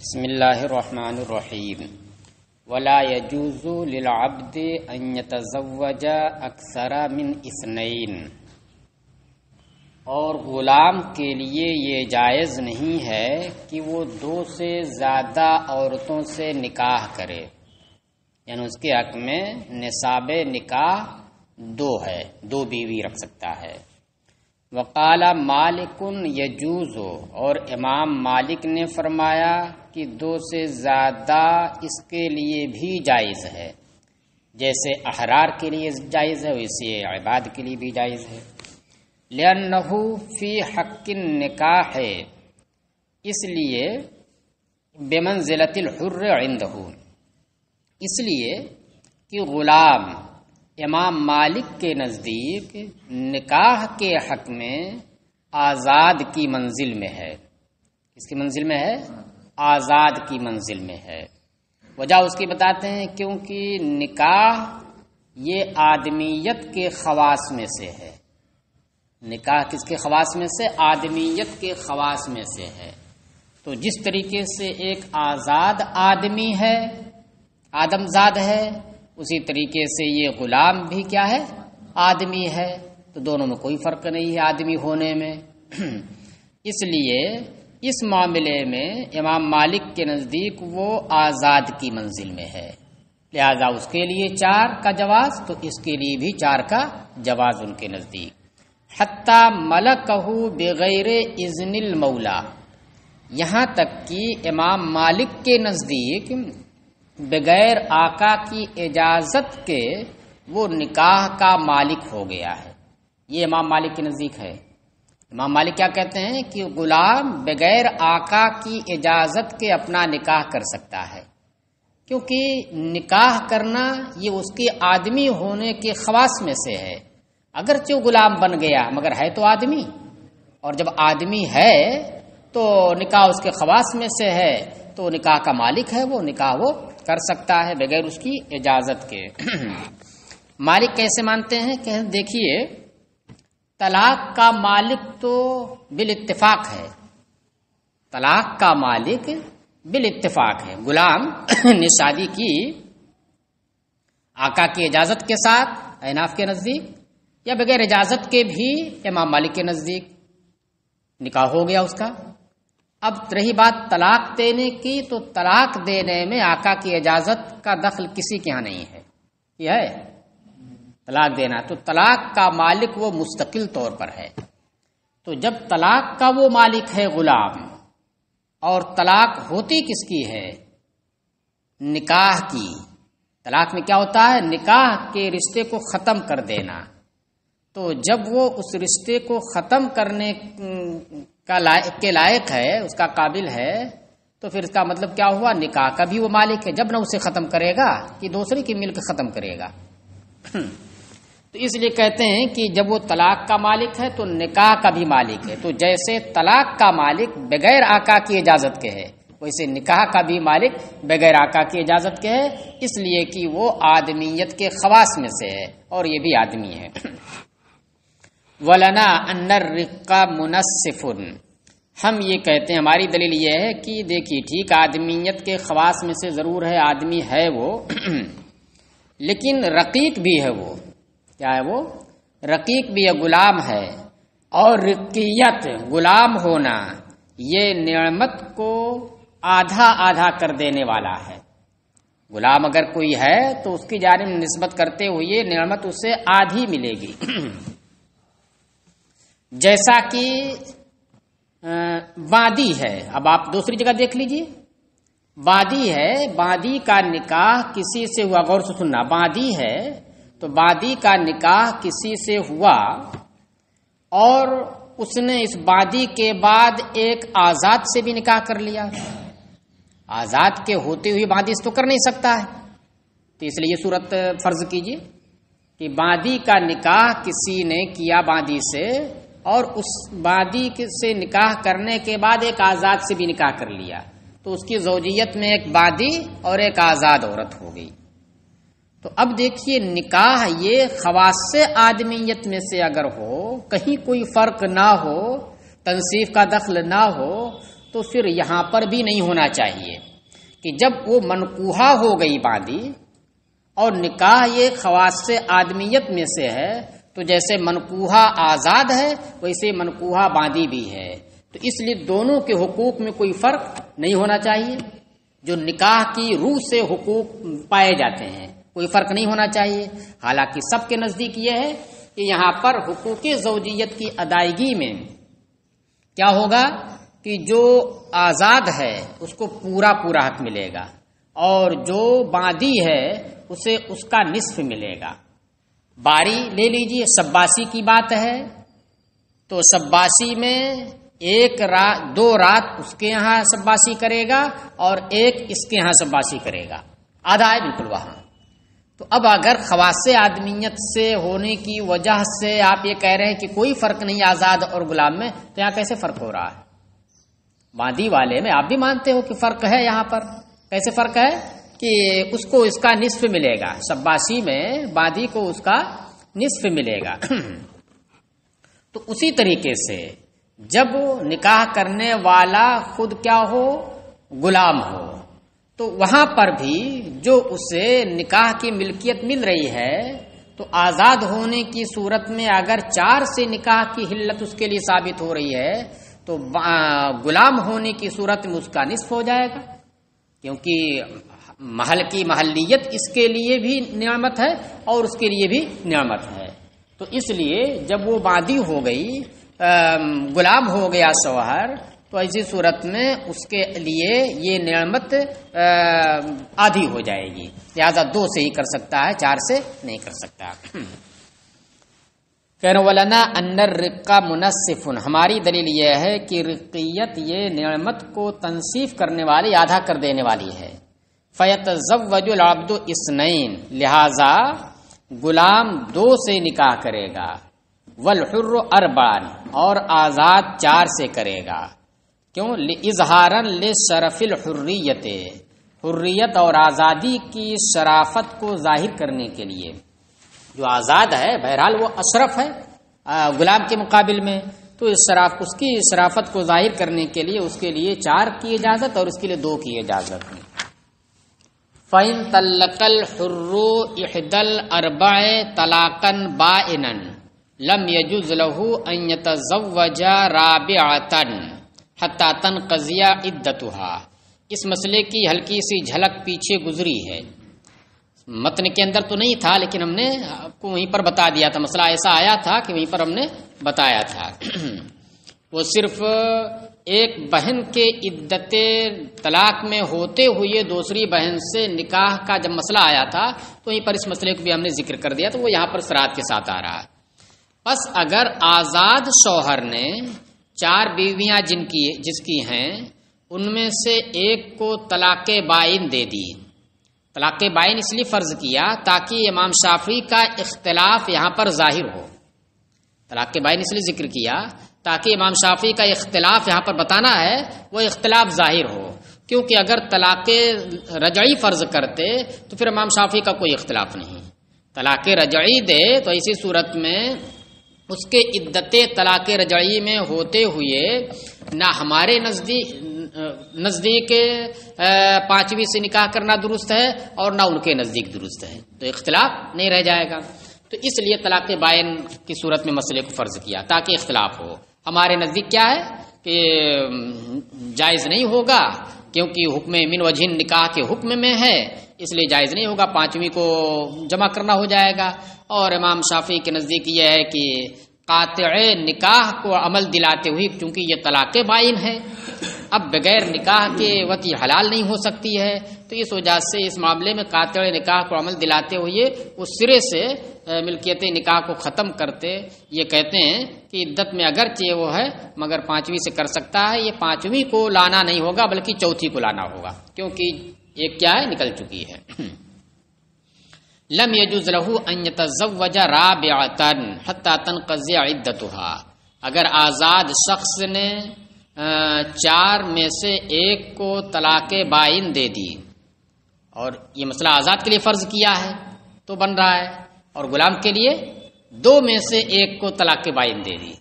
بسم اللہ الرحمن الرحیم ولا يجوز للعبد ان يتزوج اکثر من اثنین، اور غلام کے لیے یہ جائز نہیں ہے کہ وہ دو سے زیادہ عورتوں سے نکاح کرے، یعنی اس کے حق میں نصاب نکاح دو ہے، دو بیوی رکھ سکتا ہے۔ وقال مالک یجوز، اور امام مالک نے فرمایا کہ دو سے زیادہ اس کے لیے بھی جائز ہے، جیسے احرار کے لیے جائز ہے ویسے عباد کے لیے بھی جائز ہے۔ لأنہ فی حق النکاح، اس لیے بمنزلۃ الحر عندہ، اس لیے کہ غلام امام مالک کے نزدیک نکاح کے حق میں آزاد کی منزل میں ہے۔ کس کی منزل میں ہے؟ آزاد کی منزل میں ہے۔ وجہ اس کی بتاتے ہیں کیونکہ نکاح یہ آدمیت کے خواص میں سے ہے۔ نکاح کس کے خواص میں سے؟ آدمیت کے خواص میں سے ہے۔ تو جس طریقے سے ایک آزاد آدمی ہے، آدمزاد ہے، اسی طریقے سے یہ غلام بھی کیا ہے؟ آدمی ہے۔ تو دونوں میں کوئی فرق نہیں ہے آدمی ہونے میں۔ اس لیے اس معاملے میں امام مالک کے نزدیک وہ آزاد کی منزل میں ہے، لہذا اس کے لیے 4 کا جواز، تو اس کے لیے بھی 4 کا جواز ان کے نزدیک۔ حتی ملکہ بغیر اذن المولا، یہاں تک کہ امام مالک کے نزدیک بغیر آقا کی اجازت کے وہ نکاح کا مالک ہو گیا ہے۔ یہ امام مالک کے نزدیک ہے۔ امام مالک کیا کہتے ہیں کہ غلام بغیر آقا کی اجازت کے اپنا نکاح کر سکتا ہے، کیونکہ نکاح کرنا یہ اس کے آدمی ہونے کے خواص میں سے ہے۔ اگرچہ وہ غلام بن گیا مگر ہے تو آدمی، اور جب آدمی ہے تو نکاح اس کے خواص میں سے ہے، تو نکاح کا مالک ہے، وہ نکاح وہ کر سکتا ہے بغیر اس کی اجازت کے۔ مالک کیسے مانتے ہیں کہ دیکھیے، طلاق کا مالک تو بالاتفاق ہے، طلاق کا مالک بالاتفاق ہے۔ غلام نے شادی کی آقا کی اجازت کے ساتھ احناف کے نزدیک، یا بغیر اجازت کے بھی امام مالک کے نزدیک نکاح ہو گیا اس کا۔ اب رہی بات طلاق دینے کی، تو طلاق دینے میں آقا کی اجازت کا دخل کسی کے ہاں نہیں ہے۔ یہ ہے طلاق دینا، تو طلاق کا مالک وہ مستقل طور پر ہے۔ تو جب طلاق کا وہ مالک ہے غلام، اور طلاق ہوتی کس کی ہے؟ نکاح کی۔ طلاق میں کیا ہوتا ہے؟ نکاح کے رشتے کو ختم کر دینا۔ تو جب وہ اس رشتے کو ختم کرنے کے لائق ہے، اس کا قابل ہے، تو پھر اس کا مطلب کیا ہوا؟ نکاح کا بھی وہ مالک ہے، جب نہ اسے ختم کرے گا کہ دوسرے کی ملک ختم کرے گا۔ تو اس لیے کہتے ہیں کہ جب وہ طلاق کا مالک ہے تو نکاح کا بھی مالک ہے۔ تو جیسے طلاق کا مالک بغیر آقا کی اجازت کے ہے، ویسے نکاح کا بھی مالک بغیر آقا کی اجازت کے ہے، اس لیے کہ وہ آدمیت کے خواص میں سے ہے، اور یہ بھی آدمی ہے۔ وَلَنَا أَنَّ الرِّقَّ مُنَصِّفٌ، ہم یہ کہتے ہیں، ہماری دلیل یہ ہے کہ دیکھیے ٹھیک آدمیت کے خواص میں سے ضرور ہے، آدمی ہے وہ، لیکن رقیق بھی ہے۔ وہ کیا ہے؟ وہ رقیق بھی ہے، غلام ہے۔ اور رقیت، غلام ہونا، یہ نعمت کو آدھا آدھا کر دینے والا ہے۔ غلام اگر کوئی ہے تو اس کی جانب نسبت کرتے ہوئے نعمت اسے آدھی ملے گی۔ جیسا کہ باندی ہے، اب آپ دوسری جگہ دیکھ لیجئے، باندی ہے، باندی کا نکاح کسی سے ہوا، غور سے سننا، باندی ہے تو باندی کا نکاح کسی سے ہوا، اور اس نے اس باندی کے بعد ایک آزاد سے بھی نکاح کر لیا۔ آزاد کے ہوتے ہوئے باندی اس تو کر نہیں سکتا ہے، تو اس لیے یہ صورت فرض کیجئے کہ باندی کا نکاح کسی نے کیا باندی سے، اور اس باندی سے نکاح کرنے کے بعد ایک آزاد سے بھی نکاح کر لیا، تو اس کی زوجیت میں ایک باندی اور ایک آزاد عورت ہو گئی۔ تو اب دیکھیے، نکاح یہ خواص آدمیت میں سے اگر ہو، کہیں کوئی فرق نہ ہو، تنصیف کا دخل نہ ہو، تو پھر یہاں پر بھی نہیں ہونا چاہیے کہ جب وہ منکوحہ ہو گئی باندھی، اور نکاح یہ خواص آدمیت میں سے ہے، تو جیسے منکوحہ آزاد ہے ویسے منکوحہ باندھی بھی ہے، تو اس لیے دونوں کے حقوق میں کوئی فرق نہیں ہونا چاہیے۔ جو نکاح کی روح سے حقوق پائے جاتے ہیں کوئی فرق نہیں ہونا چاہیے۔ حالانکہ سب کے نزدیک یہ ہے کہ یہاں پر حقوق زوجیت کی ادائیگی میں کیا ہوگا کہ جو آزاد ہے اس کو پورا حق ملے گا، اور جو باندھی ہے اسے اس کا نصف ملے گا۔ باری لے لیجئے، سباسی کی بات ہے تو سباسی میں دو رات اس کے یہاں سباسی کرے گا اور ایک اس کے یہاں سباسی کرے گا، آدھا ہے بالکل وہاں۔ تو اب اگر خواص آدمیت سے ہونے کی وجہ سے آپ یہ کہہ رہے ہیں کہ کوئی فرق نہیں آزاد اور غلام میں، تو یہاں کیسے فرق ہو رہا ہے؟ باندھی والے میں آپ بھی مانتے ہو کہ فرق ہے، یہاں پر کیسے فرق ہے کہ اس کو اس کا نصف ملے گا، سباسی میں باندھی کو اس کا نصف ملے گا۔ تو اسی طریقے سے جب نکاح کرنے والا خود کیا ہو، غلام ہو، تو وہاں پر بھی جو اسے نکاح کی ملکیت مل رہی ہے، تو آزاد ہونے کی صورت میں اگر 4 سے نکاح کی حلت اس کے لیے ثابت ہو رہی ہے تو غلام ہونے کی صورت میں اس کا نصف ہو جائے گا، کیونکہ محل کی محلیت اس کے لیے بھی نعمت ہے اور اس کے لیے بھی نعمت ہے۔ تو اس لیے جب وہ باندھی ہو گئی، غلام ہو گیا شوہر، تو ایسی صورت میں اس کے لیے یہ نعمت آدھی ہو جائے گی، لہذا 2 سے ہی کر سکتا ہے، 4 سے نہیں کر سکتا۔ کہنا ولنا ان الرق منصف، ہماری دلیل یہ ہے کہ رقیت یہ نعمت کو تنصیف کرنے والی، آدھا کر دینے والی ہے۔ فیتزوج العبد اثنین، لہذا غلام 2 سے نکاح کرے گا، والحر اربعا، اور آزاد 4 سے کرے گا۔ کیوں؟ اظہارا لشرف الحریت، حریت اور آزادی کی شرافت کو ظاہر کرنے کے لیے۔ جو آزاد ہے بہرحال وہ اشرف ہے غلام کے مقابل میں، تو اس کی شرافت کو ظاہر کرنے کے لیے اس کے لیے 4 کی اجازت اور اس کے لیے 2 کی اجازت ہے۔ فَإِن طَلَّقَ الْحُرُّ إِحْدَى الْأَرْبَعِ طَلَاقًا بَائِنًا لَمْ يَجُزْ لَهُ أَن يَتَزَوَّجَ رَابِعَةً حَتَّى تَنْقَضِيَ عِدَّتُهَا۔ اس مسئلے کی ہلکی سی جھلک پیچھے گزری ہے، متن کے اندر تو نہیں تھا لیکن ہم نے آپ کو وہیں پر بتا دیا تھا، مسئلہ ایسا آیا تھا کہ وہیں پر ہم نے بتایا تھا۔ وہ صرف ایک بہن کے عدت طلاق میں ہوتے ہوئے دوسری بہن سے نکاح کا جب مسئلہ آیا تھا تو وہیں پر اس مسئلے کو بھی ہم نے ذکر کر دیا، تو وہ یہاں پر صراحت کے ساتھ آ رہا ہے۔ بس اگر آزاد شوہر نے 4 بیویاں جس کی ہیں ان میں سے ایک کو طلاق بائن دے دی، طلاق بائن اس لیے فرض کیا تاکہ امام شافعی کا اختلاف یہاں پر ظاہر ہو، طلاق بائن اس لیے ذکر کیا تاکہ امام شافعی کا اختلاف یہاں پر بتانا ہے، وہ اختلاف ظاہر ہو، کیونکہ اگر طلاق رجعی فرض کرتے تو پھر امام شافعی کا کوئی اختلاف نہیں، طلاق رجعی دے تو ایسی صورت میں اس کے عدت طلاق رجعی میں ہوتے ہوئے نہ ہمارے نزدیک 5ویں سے نکاح کرنا درست ہے اور نہ ان کے نزدیک درست ہے، تو اختلاف نہیں رہ جائے گا۔ تو اس لیے طلاق بائن کی صورت میں مسئلے کو فرض کیا تاکہ اختلاف ہو۔ ہمارے نزدیک کیا ہے کہ جائز نہیں ہوگا، کیونکہ حکم من وجہ نکاح کے حکم میں ہے، اس لیے جائز نہیں ہوگا، 5ویں کو جمع کرنا ہو جائے گا۔ اور امام شافعی کے نزدیک یہ ہے کہ قاطع نکاح کو عمل دلاتے ہوئے، کیونکہ یہ طلاق بائن ہے، اب بغیر نکاح کے وطی حلال نہیں ہو سکتی ہے، تو اس وجہ سے اس معاملے میں قاطع نکاح کو عمل دلاتے ہوئے اس سرے سے ملکیت نکاح کو ختم کرتے یہ کہتے ہیں کہ عدت میں اگرچہ وہ ہے مگر 5ویں سے کر سکتا ہے، یہ 5ویں کو لانا نہیں ہوگا بلکہ 4تھی کو لانا ہوگا، کیونکہ ایک کیا ہے نکل چکی ہے۔ لم يجوز له ان يتزوج رابعة حتى تنقضي عدتها، اگر آزاد شخص نے 4 میں سے ایک کو طلاق بائن دے دی، اور یہ مسئلہ آزاد کے لیے فرض کیا ہے تو بن رہا ہے، اور غلام کے لیے 2 میں سے ایک کو طلاق بائن دے دی،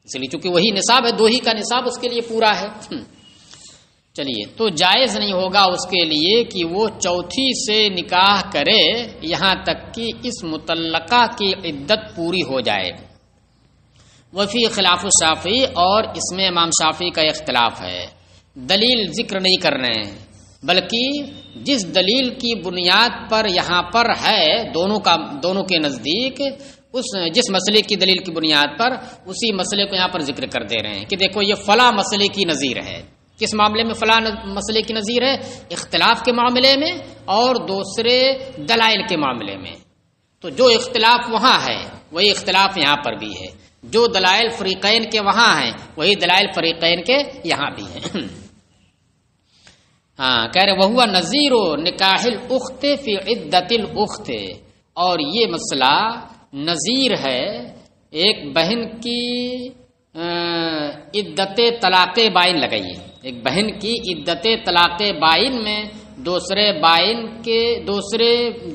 اس لیے چونکہ وہی نصاب ہے، 2 ہی کا نصاب اس کے لیے پورا ہے۔ چلیے، تو جائز نہیں ہوگا اس کے لیے کہ وہ چوتھی سے نکاح کرے یہاں تک کہ اس مطلقہ کی عدت پوری ہو جائے۔ وفی خلاف الشافعی، اور اس میں امام شافعی کا اختلاف ہے، دلیل ذکر نہیں کر رہے ہیں، بلکہ جس دلیل کی بنیاد پر یہاں پر ہے دونوں کے نزدیک، جس مسئلے کی دلیل کی بنیاد پر اسی مسئلے کو یہاں پر ذکر کر دے رہے ہیں کہ دیکھو یہ فلاں مسئلے کی نظیر ہے۔ کس معاملے میں فلاں مسئلے کی نظیر ہے؟ اختلاف کے معاملے میں اور دوسرے دلائل کے معاملے میں۔ تو جو اختلاف وہاں ہے وہی اختلاف یہاں پر بھی ہے، جو دلائل فریقین کے وہاں ہیں وہی دلائل فریقین کے یہاں بھی ہیں۔ کہہ رہے وہوا نظیر نکاح الاخت فی عدت الاخت، اور یہ مسئلہ نظیر ہے ایک بہن کی عدت طلاق بائن لگائیے، ایک بہن کی عدت طلاق بائن میں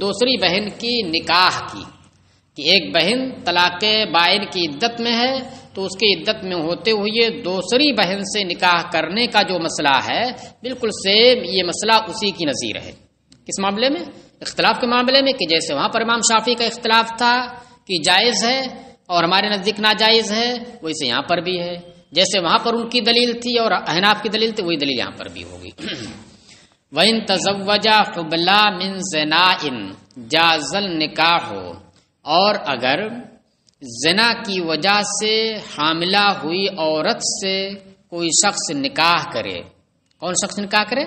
دوسری بہن کی نکاح کی، کہ ایک بہن طلاق بائن کی عدت میں ہے تو اس کی عدت میں ہوتے ہوئے دوسری بہن سے نکاح کرنے کا جو مسئلہ ہے بالکل سیم یہ مسئلہ اسی کی نظیر ہے۔ کس معاملے میں؟ اختلاف کے معاملے میں، کہ جیسے وہاں پر امام شافعی کا اختلاف تھا کہ جائز ہے اور ہمارے نزدیک ناجائز ہے، ویسے یہاں پر بھی ہے، جیسے وہاں پر ان کی دلیل تھی اور احناف کی دلیل تھی وہی دلیل یہاں پر بھی ہوگی۔ وَإِن تَزَوَّجَ حُبْلَى مِن زِنَاءٍ جَازَ النِّكَاحُ، اور اگر زنا کی وجہ سے حاملہ ہوئی عورت سے کوئی شخص نکاح کرے، کون شخص نکاح کرے؟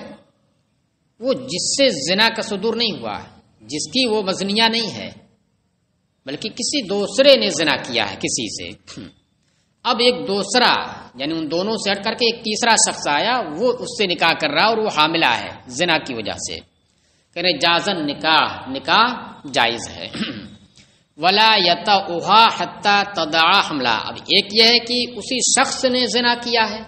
وہ جس سے زنا کا صدور نہیں ہوا، جس کی وہ مزنیہ نہیں ہے، بلکہ کسی دوسرے نے زنا کیا ہے کسی سے۔ اب ایک دوسرا یعنی ان دونوں سے ہٹ کر کے ایک تیسرا شخص آیا، وہ اس سے نکاح کر رہا اور وہ حاملہ ہے زنا کی وجہ سے، کہہ رہے جازن نکاح جائز ہے۔ ولا یطأھا حتی تضع حملہ، اب ایک یہ ہے کہ اسی شخص نے زنا کیا ہے،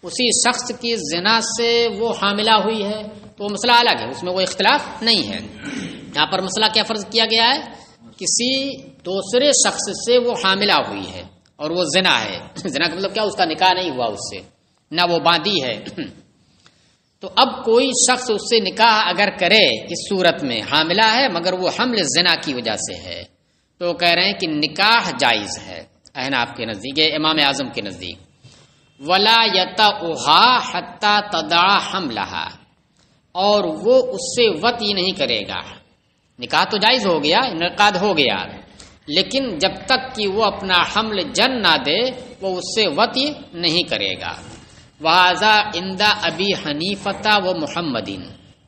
اسی شخص کی زنا سے وہ حاملہ ہوئی ہے تو مسئلہ الگ ہے، اس میں وہ اختلاف نہیں ہے۔ یہاں پر مسئلہ کیا فرض کیا گیا ہے؟ کسی دوسرے شخص سے وہ حاملہ ہوئی ہے اور وہ زنا ہے، زنا کا مطلب کیا؟ اس کا نکاح نہیں ہوا اس سے، نہ وہ باندھی ہے۔ تو اب کوئی شخص اس سے نکاح اگر کرے اس صورت میں حاملہ ہے مگر وہ حمل زنا کی وجہ سے ہے، تو کہہ رہے ہیں کہ نکاح جائز ہے احناف کے نزدیک، امام اعظم کے نزدیک۔ ولا یطأھا حتی تضع حملھا، اور وہ اس سے وطئی نہیں کرے گا، نکاح تو جائز ہو گیا، انعقاد ہو گیا، لیکن جب تک کہ وہ اپنا حمل جن نہ دے وہ اس سے وطئی نہیں کرے گا۔ وہذا عند ابی حنیفہ و محمدین،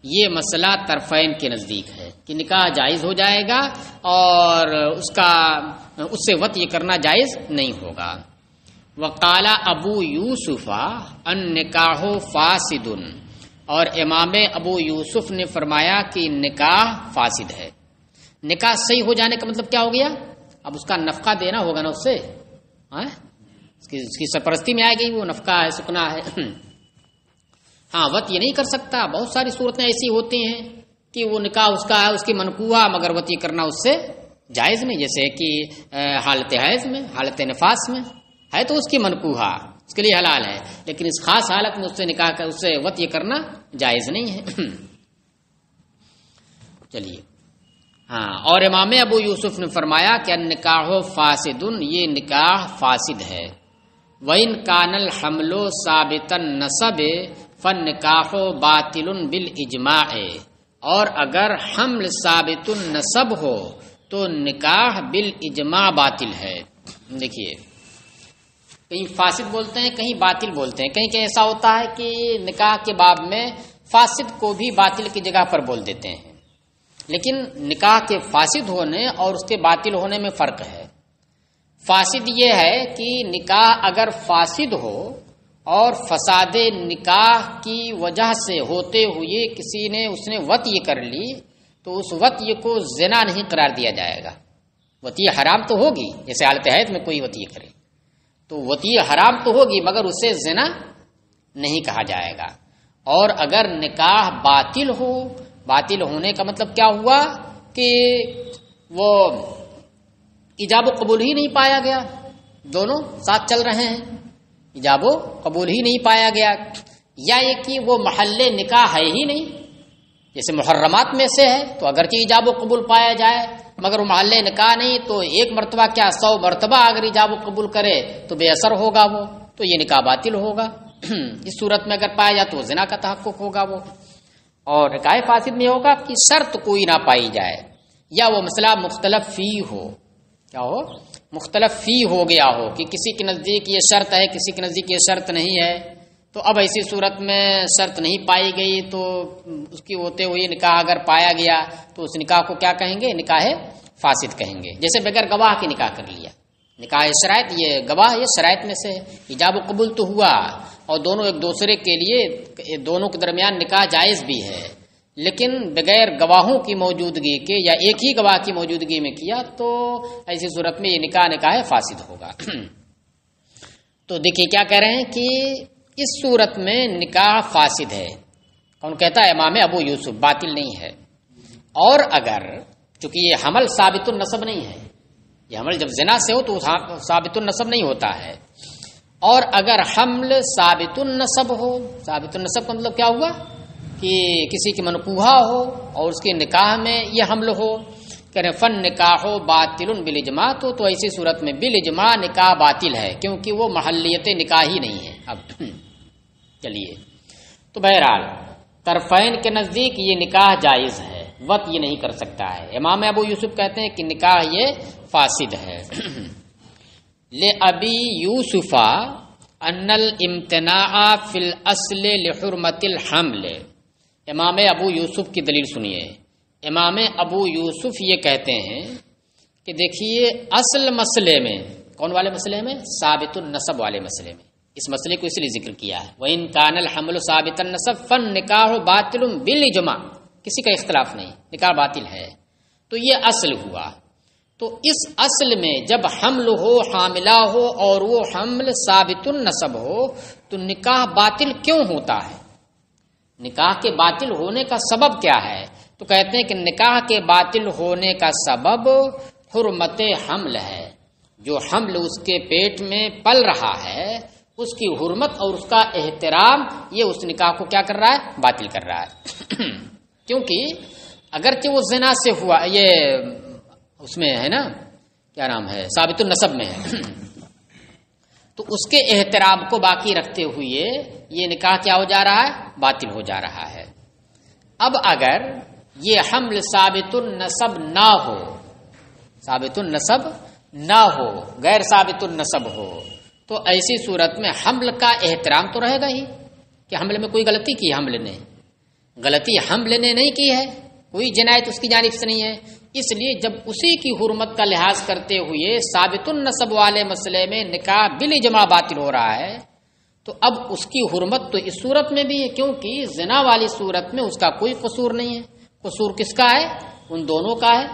یہ مسئلہ طرفین کے نزدیک ہے کہ نکاح جائز ہو جائے گا اور اس سے وطئی کرنا جائز نہیں ہوگا۔ وقال ابو یوسف النکاح فاسد، اور امام ابو یوسف نے فرمایا کہ نکاح فاسد ہے۔ نکاح صحیح ہو جانے کا مطلب کیا ہو گیا؟ اب اس کا نفقہ دینا ہوگا نا، اس سے اس کی سرپرستی میں آئے گی، وہ نفقہ ہے، سکنا ہے۔ ہاں وط یہ نہیں کر سکتا، بہت ساری صورتیں ایسی ہوتی ہیں کہ وہ نکاح اس کا ہے، اس کی منقوہ، مگر وط یہ کرنا اس سے جائز نہیں، جیسے کہ حالت حیض میں، حالت نفاس میں ہے تو اس کی منقوہ اس کے لیے حلال ہے، لیکن اس خاص حالت میں اس سے نکاح کر اس سے وط یہ کرنا جائز نہیں ہے۔ چلیے، ہاں، اور امام ابو یوسف نے فرمایا کہ النکاح فاسد، یہ نکاح فاسد ہے۔ وَإِن كَانَ الْحَمْلُ ثَابِتَ النَّسَبِ فَالنِّكَاحُ بَاطِلٌ بِالْإِجْمَاعِ، اور اگر حمل ثابت النسب ہو تو نکاح بالاجماع باطل ہے۔ دیکھیے، کہیں فاسد بولتے ہیں، کہیں باطل بولتے ہیں، کہیں ایسا ہوتا ہے کہ نکاح کے باب میں فاسد کو بھی باطل کی جگہ پر بول دیتے ہیں، لیکن نکاح کے فاسد ہونے اور اس کے باطل ہونے میں فرق ہے۔ فاسد یہ ہے کہ نکاح اگر فاسد ہو اور فساد نکاح کی وجہ سے ہوتے ہوئے کسی نے اس نے وطئی کر لی تو اس وطئی کو زنا نہیں قرار دیا جائے گا، وطئی حرام تو ہوگی، جیسے حالت حیض میں کوئی وطئی کرے تو وطئی حرام تو ہوگی مگر اسے زنا نہیں کہا جائے گا۔ اور اگر نکاح باطل ہو، باطل ہونے کا مطلب کیا ہوا کہ وہ ایجاب و قبول ہی نہیں پایا گیا، دونوں ساتھ چل رہے ہیں، ایجاب و قبول ہی نہیں پایا گیا، یا یہ کہ وہ محل نکاح ہے ہی نہیں، جیسے محرمات میں سے ہے تو اگرچہ ایجاب و قبول پایا جائے مگر وہ محل نکاح نہیں، تو ایک مرتبہ کیا 100 مرتبہ اگر ایجاب و قبول کرے تو بے اثر ہوگا وہ، تو یہ نکاح باطل ہوگا۔ اس صورت میں اگر پایا جائے تو زنا کا تحقق ہوگا وہ، اور نکاح فاسد میں ہوگا کہ شرط کوئی نہ پائی جائے، یا وہ مسئلہ مختلف فی ہو، کیا ہو، مختلف فی ہو گیا ہو کہ کسی کے نزدیک یہ شرط ہے کسی کے نزدیک یہ شرط نہیں ہے، تو اب ایسی صورت میں شرط نہیں پائی گئی تو اس کی ہوتے ہوئے نکاح اگر پایا گیا تو اس نکاح کو کیا کہیں گے؟ نکاح فاسد کہیں گے۔ جیسے بغیر گواہ کے نکاح کر لیا، نکاح شرائط، یہ گواہ یہ شرائط میں سے ایجاب و قبول تو ہوا اور دونوں ایک دوسرے کے لیے، دونوں کے درمیان نکاح جائز بھی ہے، لیکن بغیر گواہوں کی موجودگی کے یا ایک ہی گواہ کی موجودگی میں کیا تو ایسی صورت میں یہ نکاح فاسد ہوگا۔ تو دیکھیے کیا کہہ رہے ہیں کہ اس صورت میں نکاح فاسد ہے، کون کہتا ہے؟ امام ابو یوسف، باطل نہیں ہے۔ اور اگر چونکہ یہ حمل ثابت النسب نہیں ہے، یہ حمل جب زنا سے ہو تو ثابت النسب نہیں ہوتا ہے، اور اگر حمل ثابت النسب ہو، ثابت النسب کا مطلب کیا ہوا کہ کسی کی منقوحہ ہو اور اس کے نکاح میں یہ حمل ہو، کہہ رہے فن نکاح ہو باطل بالاجماع، تو ایسی صورت میں بالاجماع نکاح باطل ہے کیونکہ وہ محلیت نکاح ہی نہیں ہے۔ اب چلیے، تو بہرحال طرفین کے نزدیک یہ نکاح جائز ہے، وط یہ نہیں کر سکتا ہے۔ امام ابو یوسف کہتے ہیں کہ نکاح یہ فاسد ہے۔ لے ابی یوسف ان الامتناع فی الاصل لحرمت الحمل، امام ابو یوسف کی دلیل سنیے۔ امام ابو یوسف یہ کہتے ہیں کہ دیکھیے اصل مسئلے میں، کون والے مسئلے میں؟ ثابت النسب والے مسئلے میں، اس مسئلے کو اس لیے ذکر کیا ہے وَإِن كَانَ الْحَمْلُ ثَابِتَ النَّسَبِ فَالنِّكَاحُ بَاطِلٌ بِالْإِجْمَاعِ، کسی کا اختلاف نہیں، نکاح باطل ہے۔ تو یہ اصل ہوا، تو اس اصل میں جب حمل ہو، حاملہ ہو اور وہ حمل ثابت النسب ہو تو نکاح باطل کیوں ہوتا ہے؟ نکاح کے باطل ہونے کا سبب کیا ہے؟ تو کہتے ہیں کہ نکاح کے باطل ہونے کا سبب حرمت حمل ہے، جو حمل اس کے پیٹ میں پل رہا ہے اس کی حرمت اور اس کا احترام، یہ اس نکاح کو کیا کر رہا ہے؟ باطل کر رہا ہے۔ کیونکہ اگرچہ وہ زنا سے ہوا، یہ اس میں ہے نا، کیا نام ہے، ثابت النسب میں ہے، تو اس کے احترام کو باقی رکھتے ہوئے یہ نکاح کیا ہو جا رہا ہے؟ باطل ہو جا رہا ہے۔ اب اگر یہ حمل ثابت النسب نہ ہو، ثابت النسب نہ ہو، غیر ثابت النسب ہو، تو ایسی صورت میں حمل کا احترام تو رہے گا ہی کہ حمل میں کوئی غلطی کی، حمل نے غلطی حمل نے نہیں کی ہے، کوئی جنایت اس کی جانب سے نہیں ہے، اس لیے جب اسی کی حرمت کا لحاظ کرتے ہوئے ثابت النسب والے مسئلے میں نکاح بالاجماع باطل ہو رہا ہے تو اب اس کی حرمت تو اس صورت میں بھی ہے، کیونکہ زنا والی صورت میں اس کا کوئی قصور نہیں ہے۔ قصور کس کا ہے؟ ان دونوں کا ہے،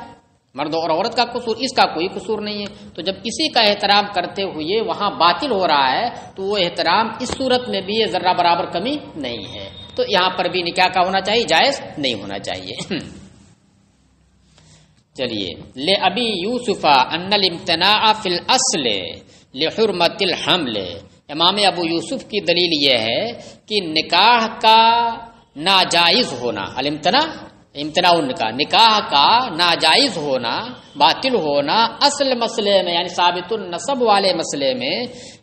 مرد اور عورت کا قصور، اس کا کوئی قصور نہیں ہے۔ تو جب اسی کا احترام کرتے ہوئے وہاں باطل ہو رہا ہے تو وہ احترام اس صورت میں بھی ذرہ برابر کمی نہیں ہے، تو یہاں پر بھی نکاح کا ہونا چاہیے، جائز نہیں ہونا چاہیے۔ چلیے، لے ابی یوسف ان الامتناع فی الاصل لحرمت الحمل، امام ابو یوسف کی دلیل یہ ہے کہ نکاح کا ناجائز ہونا، امتناع نکاح کا ناجائز ہونا، باطل ہونا اصل مسئلے میں یعنی ثابت النسب والے مسئلے میں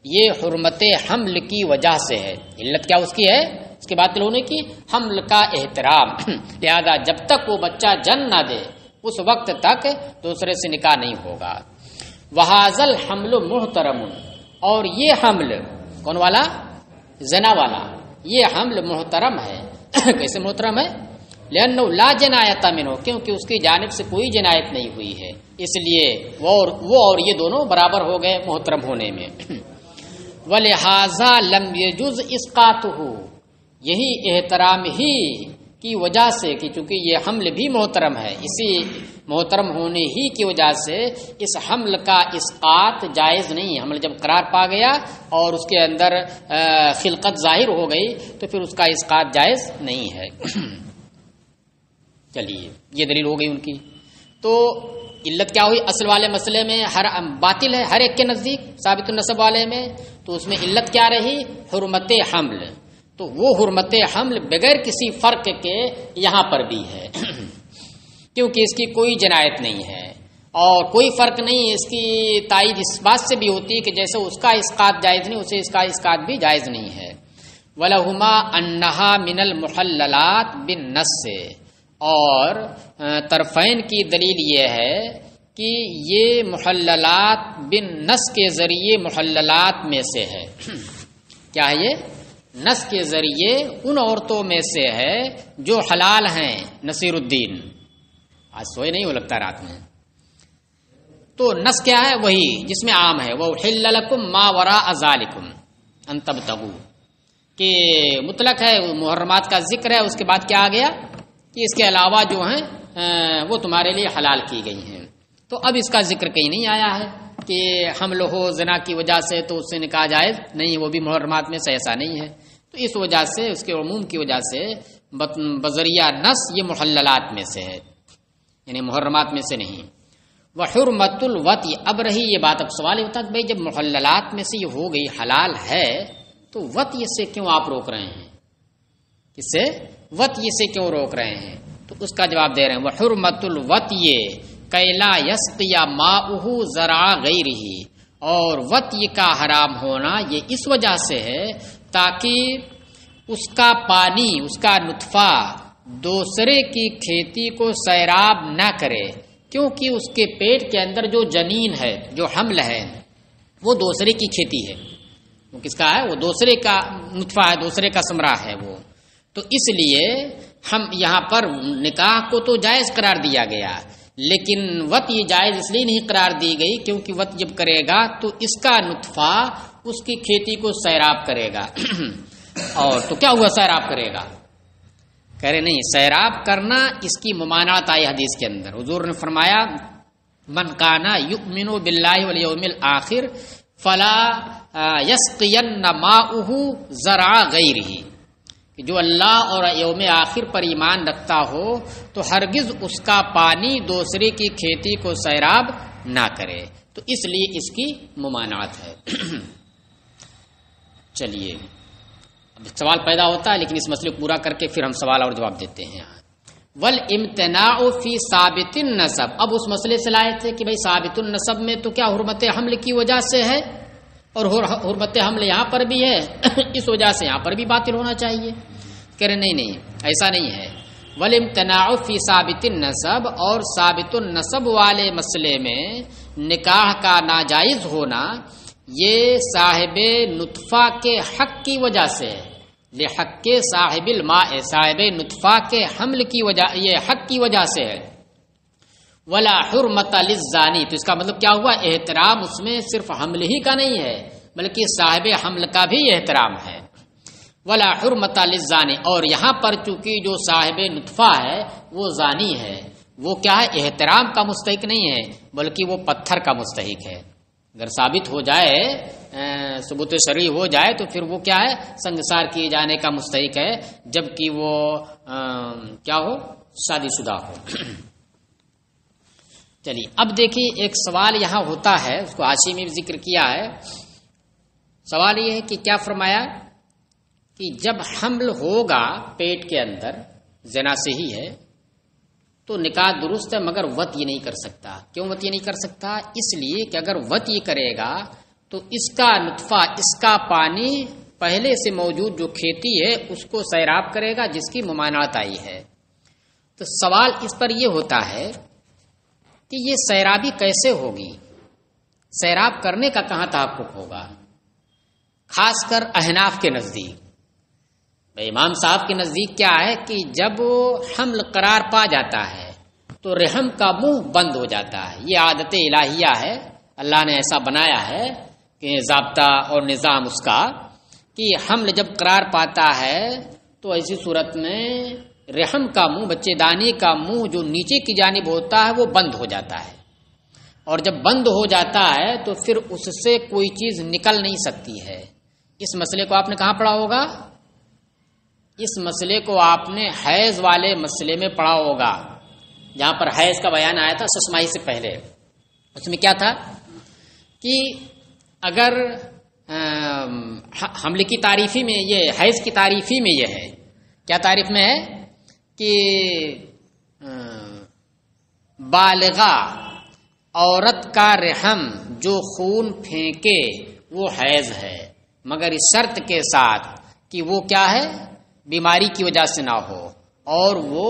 یہ حرمت حمل کی وجہ سے ہے۔ علت کیا اس کی ہے؟ اس کے باطل ہونے کی حمل کا احترام، لہذا جب تک وہ بچہ جن نہ دے اس وقت تک دوسرے سے نکاح نہیں ہوگا۔ وَهَذَا الْحَمْلُ مُحْتَرَمٌ، اور یہ حمل کون والا؟ زنا والا، یہ حمل محترم ہے۔ کیسے محترم ہے؟ لأنه لا جنایت منه، کیونکہ اس کی جانب سے کوئی جنایت نہیں ہوئی ہے، اس لیے وہ اور یہ دونوں برابر ہو گئے محترم ہونے میں۔ وَلِهَذَا لَمْ يَجُزْ إِسْقَاطُهُ، یہی احترام ہی کی وجہ سے کہ چونکہ یہ حمل بھی محترم ہے، اسی محترم ہونے ہی کی وجہ سے اس حمل کا اسقاط جائز نہیں ہے۔ حمل جب قرار پا گیا اور اس کے اندر خلقت ظاہر ہو گئی تو پھر اس کا اسقاط جائز نہیں ہے۔ چلیے، یہ دلیل ہو گئی ان کی۔ تو علت کیا ہوئی؟ اصل والے مسئلے میں ہر باطل ہے ہر ایک کے نزدیک، ثابت النسب والے میں، تو اس میں علت کیا رہی؟ حرمت حمل۔ تو وہ حرمت حمل بغیر کسی فرق کے یہاں پر بھی ہے کیونکہ اس کی کوئی جنایت نہیں ہے اور کوئی فرق نہیں. اس کی تائید اس بات سے بھی ہوتی ہے کہ جیسے اس کا اسقاط جائز نہیں اسے اس کا اسقاط بھی جائز نہیں ہے. وَلَهُمَا أَنَّهَا مِنَ الْمُحَلَّلَاتِ بِالنَّصِّ اور طرفین کی دلیل یہ ہے کہ یہ محللات بالنص کے ذریعے محللات میں سے ہے. کیا ہے یہ؟ نص کے ذریعے ان عورتوں میں سے ہے جو حلال ہیں. نصیر الدین آج سوئے نہیں ہو لگتا رات میں. تو نص کیا ہے؟ وہی جس میں عام ہے وَأُحِلَّ لَكُم مَّا وَرَاءَ ذَلِكُمْ أَن تَبْتَغُوا کہ مطلق ہے محرمات کا ذکر ہے. اس کے بعد کیا آ گیا کہ اس کے علاوہ جو ہیں وہ تمہارے لیے حلال کی گئی ہیں. تو اب اس کا ذکر کہیں نہیں آیا ہے کہ حمل ہو زنا کی وجہ سے تو اس سے نکاح جائز نہیں, وہ بھی محرمات میں سے ایسا نہیں ہے. تو اس وجہ سے اس کے عموم کی وجہ سے بذریعہ نص یہ محللات میں سے ہے یعنی محرمات میں سے نہیں. وحرمت الوطی اب رہی یہ بات, اب سوال یہ ہوتا کہ بھائی جب محللات میں سے یہ ہو گئی حلال ہے تو وطی سے کیوں آپ روک رہے ہیں؟ کس سے؟ وطی سے کیوں روک رہے ہیں؟ تو اس کا جواب دے رہے ہیں وحرمت الوطی کیلا یسقی ماؤہ زرع غیرہ, اور وطی کا حرام ہونا یہ اس وجہ سے ہے تاکہ اس کا پانی اس کا نطفہ دوسرے کی کھیتی کو سیراب نہ کرے, کیونکہ اس کے پیٹ کے اندر جو جنین ہے جو حمل ہے وہ دوسرے کی کھیتی ہے. وہ کس کا ہے؟ وہ دوسرے کا نطفہ ہے, دوسرے کا ثمرہ ہے وہ. تو اس لیے ہم یہاں پر نکاح کو تو جائز قرار دیا گیا لیکن وط یہ جائز اس لیے نہیں قرار دی گئی کیونکہ وط جب کرے گا تو اس کا نطفہ اس کی کھیتی کو سیراب کرے گا. اور تو کیا ہوا سیراب کرے گا؟ کہہ رہے نہیں, سیراب کرنا اس کی ممانعت آئی حدیث کے اندر. حضور نے فرمایا من کانا یؤمن باللہ والیوم الآخر فلا یسقین ماؤہ زرع غیرہ, جو اللہ اور یوم آخر پر ایمان رکھتا ہو تو ہرگز اس کا پانی دوسرے کی کھیتی کو سیراب نہ کرے. تو اس لیے اس کی ممانعت ہے. چلیے اب سوال پیدا ہوتا ہے لیکن اس مسئلے کو پورا کر کے پھر ہم سوال اور جواب دیتے ہیں. والامتناع فی ثابت النسب, اب اس مسئلے سے لائے تھے کہ بھائی ثابت النسب میں تو کیا حرمت حمل کی وجہ سے ہے اور حرمت حمل یہاں پر بھی ہے اس وجہ سے یہاں پر بھی باطل ہونا چاہیے. کہہ رہے نہیں ایسا نہیں ہے. والامتناع فی ثابت النسب, اور ثابت النسب والے مسئلے میں نکاح کا ناجائز ہونا یہ صاحب نطفہ کے حق کی وجہ سے, لحق صاحب الماء, صاحب نطفہ کے حمل کی وجہ, یہ حق کی وجہ سے ہے. ولا حرمت للزانی, تو اس کا مطلب کیا ہوا؟ احترام اس میں صرف حمل ہی کا نہیں ہے بلکہ صاحب حمل کا بھی احترام ہے. ولا حرمت للزانی, اور یہاں پر چونکہ جو صاحب نطفہ ہے وہ زانی ہے, وہ کیا ہے؟ احترام کا مستحق نہیں ہے بلکہ وہ پتھر کا مستحق ہے. اگر ثابت ہو جائے, ثبوت شرعی ہو جائے تو پھر وہ کیا ہے؟ سنگسار کیے جانے کا مستحق ہے, جبکہ وہ کیا ہو؟ شادی شدہ ہو. چلیے اب دیکھیے ایک سوال یہاں ہوتا ہے, اس کو حاشیے میں بھی ذکر کیا ہے. سوال یہ ہے کہ کیا فرمایا کہ جب حمل ہوگا پیٹ کے اندر, زنا سے ہی ہے, تو نکاح درست ہے مگر وط یہ نہیں کر سکتا. کیوں وط یہ نہیں کر سکتا؟ اس لیے کہ اگر وط یہ کرے گا تو اس کا نطفہ, اس کا پانی پہلے سے موجود جو کھیتی ہے اس کو سیراب کرے گا جس کی ممانعت آئی ہے. تو سوال اس پر یہ ہوتا ہے کہ یہ سیرابی کیسے ہوگی؟ سیراب کرنے کا کہاں تحقق ہوگا؟ خاص کر احناف کے نزدیک, امام صاحب کے نزدیک کیا ہے کہ جب حمل قرار پا جاتا ہے تو رحم کا منہ بند ہو جاتا ہے. یہ عادت الہیہ ہے, اللہ نے ایسا بنایا ہے کہ ضابطہ اور نظام اس کا کہ حمل جب قرار پاتا ہے تو ایسی صورت میں رحم کا منہ, بچے دانی کا منہ جو نیچے کی جانب ہوتا ہے وہ بند ہو جاتا ہے, اور جب بند ہو جاتا ہے تو پھر اس سے کوئی چیز نکل نہیں سکتی ہے. اس مسئلے کو آپ نے کہاں پڑھا ہوگا؟ اس مسئلے کو آپ نے حیض والے مسئلے میں پڑھا ہوگا, جہاں پر حیض کا بیان آیا تھا ششماہی سے پہلے. اس میں کیا تھا کہ اگر حمل کی تعریفی میں یہ حیض کی تعریفی میں یہ ہے. کیا تعریف میں ہے کہ بالغہ عورت کا رحم جو خون پھینکے وہ حیض ہے، مگر اس شرط کے ساتھ کہ وہ کیا ہے، بیماری کی وجہ سے نہ ہو اور وہ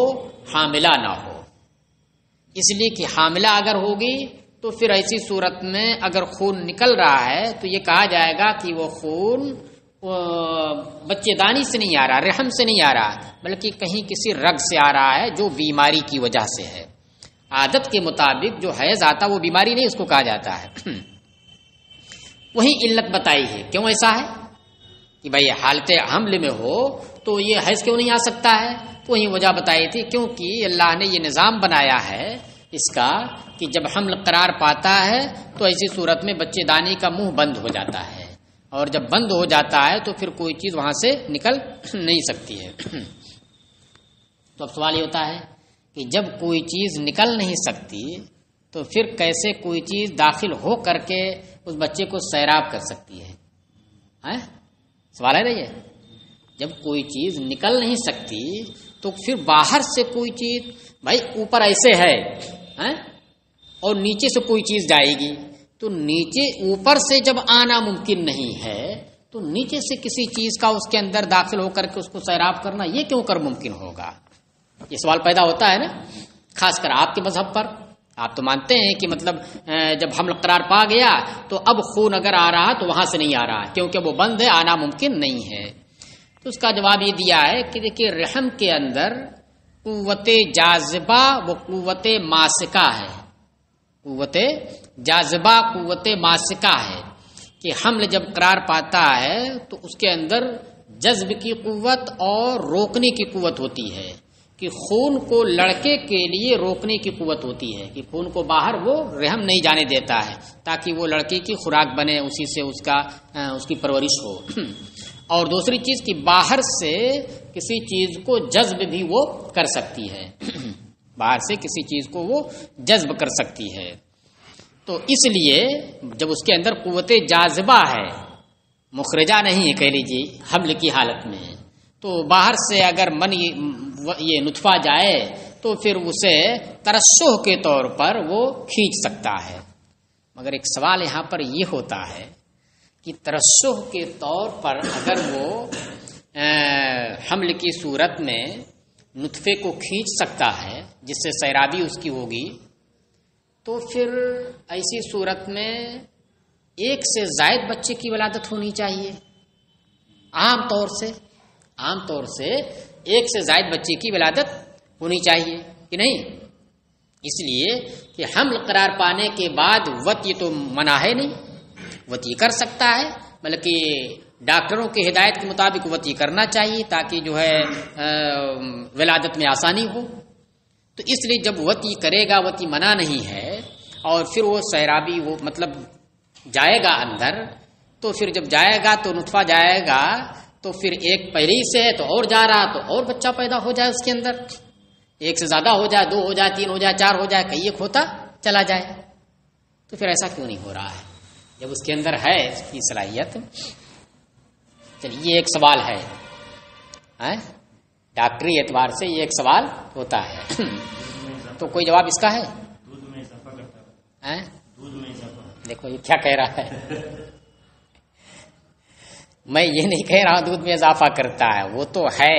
حاملہ نہ ہو. اس لیے کہ حاملہ اگر ہوگی تو پھر ایسی صورت میں اگر خون نکل رہا ہے تو یہ کہا جائے گا کہ وہ خون بچے دانی سے نہیں آ رہا، رحم سے نہیں آ رہا، بلکہ کہیں کسی رگ سے آ رہا ہے جو بیماری کی وجہ سے ہے. عادت کے مطابق جو حیض آتا وہ بیماری نہیں اس کو کہا جاتا ہے. وہی علت بتائی ہے کیوں ایسا ہے کہ بھائی حالت حمل میں ہو تو یہ حیض کیوں نہیں آ سکتا ہے. وہی وجہ بتائی تھی کیونکہ اللہ نے یہ نظام بنایا ہے اس کا کہ جب حمل قرار پاتا ہے تو ایسی صورت میں بچے دانی کا منہ بند ہو جاتا ہے، اور جب بند ہو جاتا ہے تو پھر کوئی چیز وہاں سے نکل نہیں سکتی ہے. تو اب سوال یہ ہوتا ہے کہ جب کوئی چیز نکل نہیں سکتی تو پھر کیسے کوئی چیز داخل ہو کر کے اس بچے کو سیراب کر سکتی ہے؟ سوال ہے نا یہ. جب کوئی چیز نکل نہیں سکتی تو پھر باہر سے کوئی چیز، بھائی اوپر ایسے ہے اور نیچے سے کوئی چیز جائے گی تو نیچے اوپر سے جب آنا ممکن نہیں ہے تو نیچے سے کسی چیز کا اس کے اندر داخل ہو کر کے اس کو سیراب کرنا یہ کیوں کر ممکن ہوگا؟ یہ سوال پیدا ہوتا ہے نا، خاص کر آپ کے مذہب پر. آپ تو مانتے ہیں کہ مطلب جب حمل قرار پا گیا تو اب خون اگر آ رہا تو وہاں سے نہیں آ رہا کیونکہ وہ بند ہے، آنا ممکن نہیں ہے. تو اس کا جواب یہ دیا ہے کہ دیکھیے رحم کے اندر قوت جاذبہ و قوت ماسکہ ہے. قوت جاذبہ قوت ماسکہ ہے کہ حمل جب قرار پاتا ہے تو اس کے اندر جذب کی قوت اور روکنے کی قوت ہوتی ہے کہ خون کو لڑکے کے لیے روکنے کی قوت ہوتی ہے کہ خون کو باہر وہ رحم نہیں جانے دیتا ہے تاکہ وہ لڑکے کی خوراک بنے، اسی سے اس کی پرورش ہو. اور دوسری چیز کہ باہر سے کسی چیز کو جذب بھی وہ کر سکتی ہے، باہر سے کسی چیز کو وہ جذب کر سکتی ہے. تو اس لیے جب اس کے اندر قوت جاذبہ ہے، مخرجہ نہیں ہے کہہ لیجیے حمل کی حالت میں، تو باہر سے اگر من یہ نطفہ جائے تو پھر اسے ترشح کے طور پر وہ کھینچ سکتا ہے. مگر ایک سوال یہاں پر یہ ہوتا ہے کہ ترشح کے طور پر اگر وہ حمل کی صورت میں نطفے کو کھینچ سکتا ہے جس سے سیرابی اس کی ہوگی، تو پھر ایسی صورت میں ایک سے زائد بچے کی ولادت ہونی چاہیے. عام طور سے ایک سے زائد بچے کی ولادت ہونی چاہیے کہ نہیں؟ اس لیے کہ حمل قرار پانے کے بعد وطی تو منع ہے نہیں، وطی کر سکتا ہے، بلکہ ڈاکٹروں کی ہدایت کے مطابق وطی کرنا چاہیے تاکہ جو ہے ولادت میں آسانی ہو. تو اس لیے جب وطی کرے گا، وطی منع نہیں ہے، اور پھر وہ سیرابی وہ مطلب جائے گا اندر، تو پھر جب جائے گا تو نطفہ جائے گا تو پھر ایک پہلے ہی سے ہے تو اور جا رہا تو اور بچہ پیدا ہو جائے اس کے اندر، ایک سے زیادہ ہو جائے، 2 ہو جائے، 3 ہو جائے، 4 ہو جائے، کئی ایک ہوتا چلا جائے. تو پھر ایسا کیوں نہیں ہو رہا ہے جب اس کے اندر ہے اس کی صلاحیت؟ چلیے یہ ایک سوال ہے، ڈاکٹری اعتبار سے یہ ایک سوال ہوتا ہے. تو کوئی جواب اس کا ہے؟ دیکھو یہ کیا کہہ رہا ہے. میں یہ نہیں کہہ رہا دودھ میں اضافہ کرتا ہے، وہ تو ہے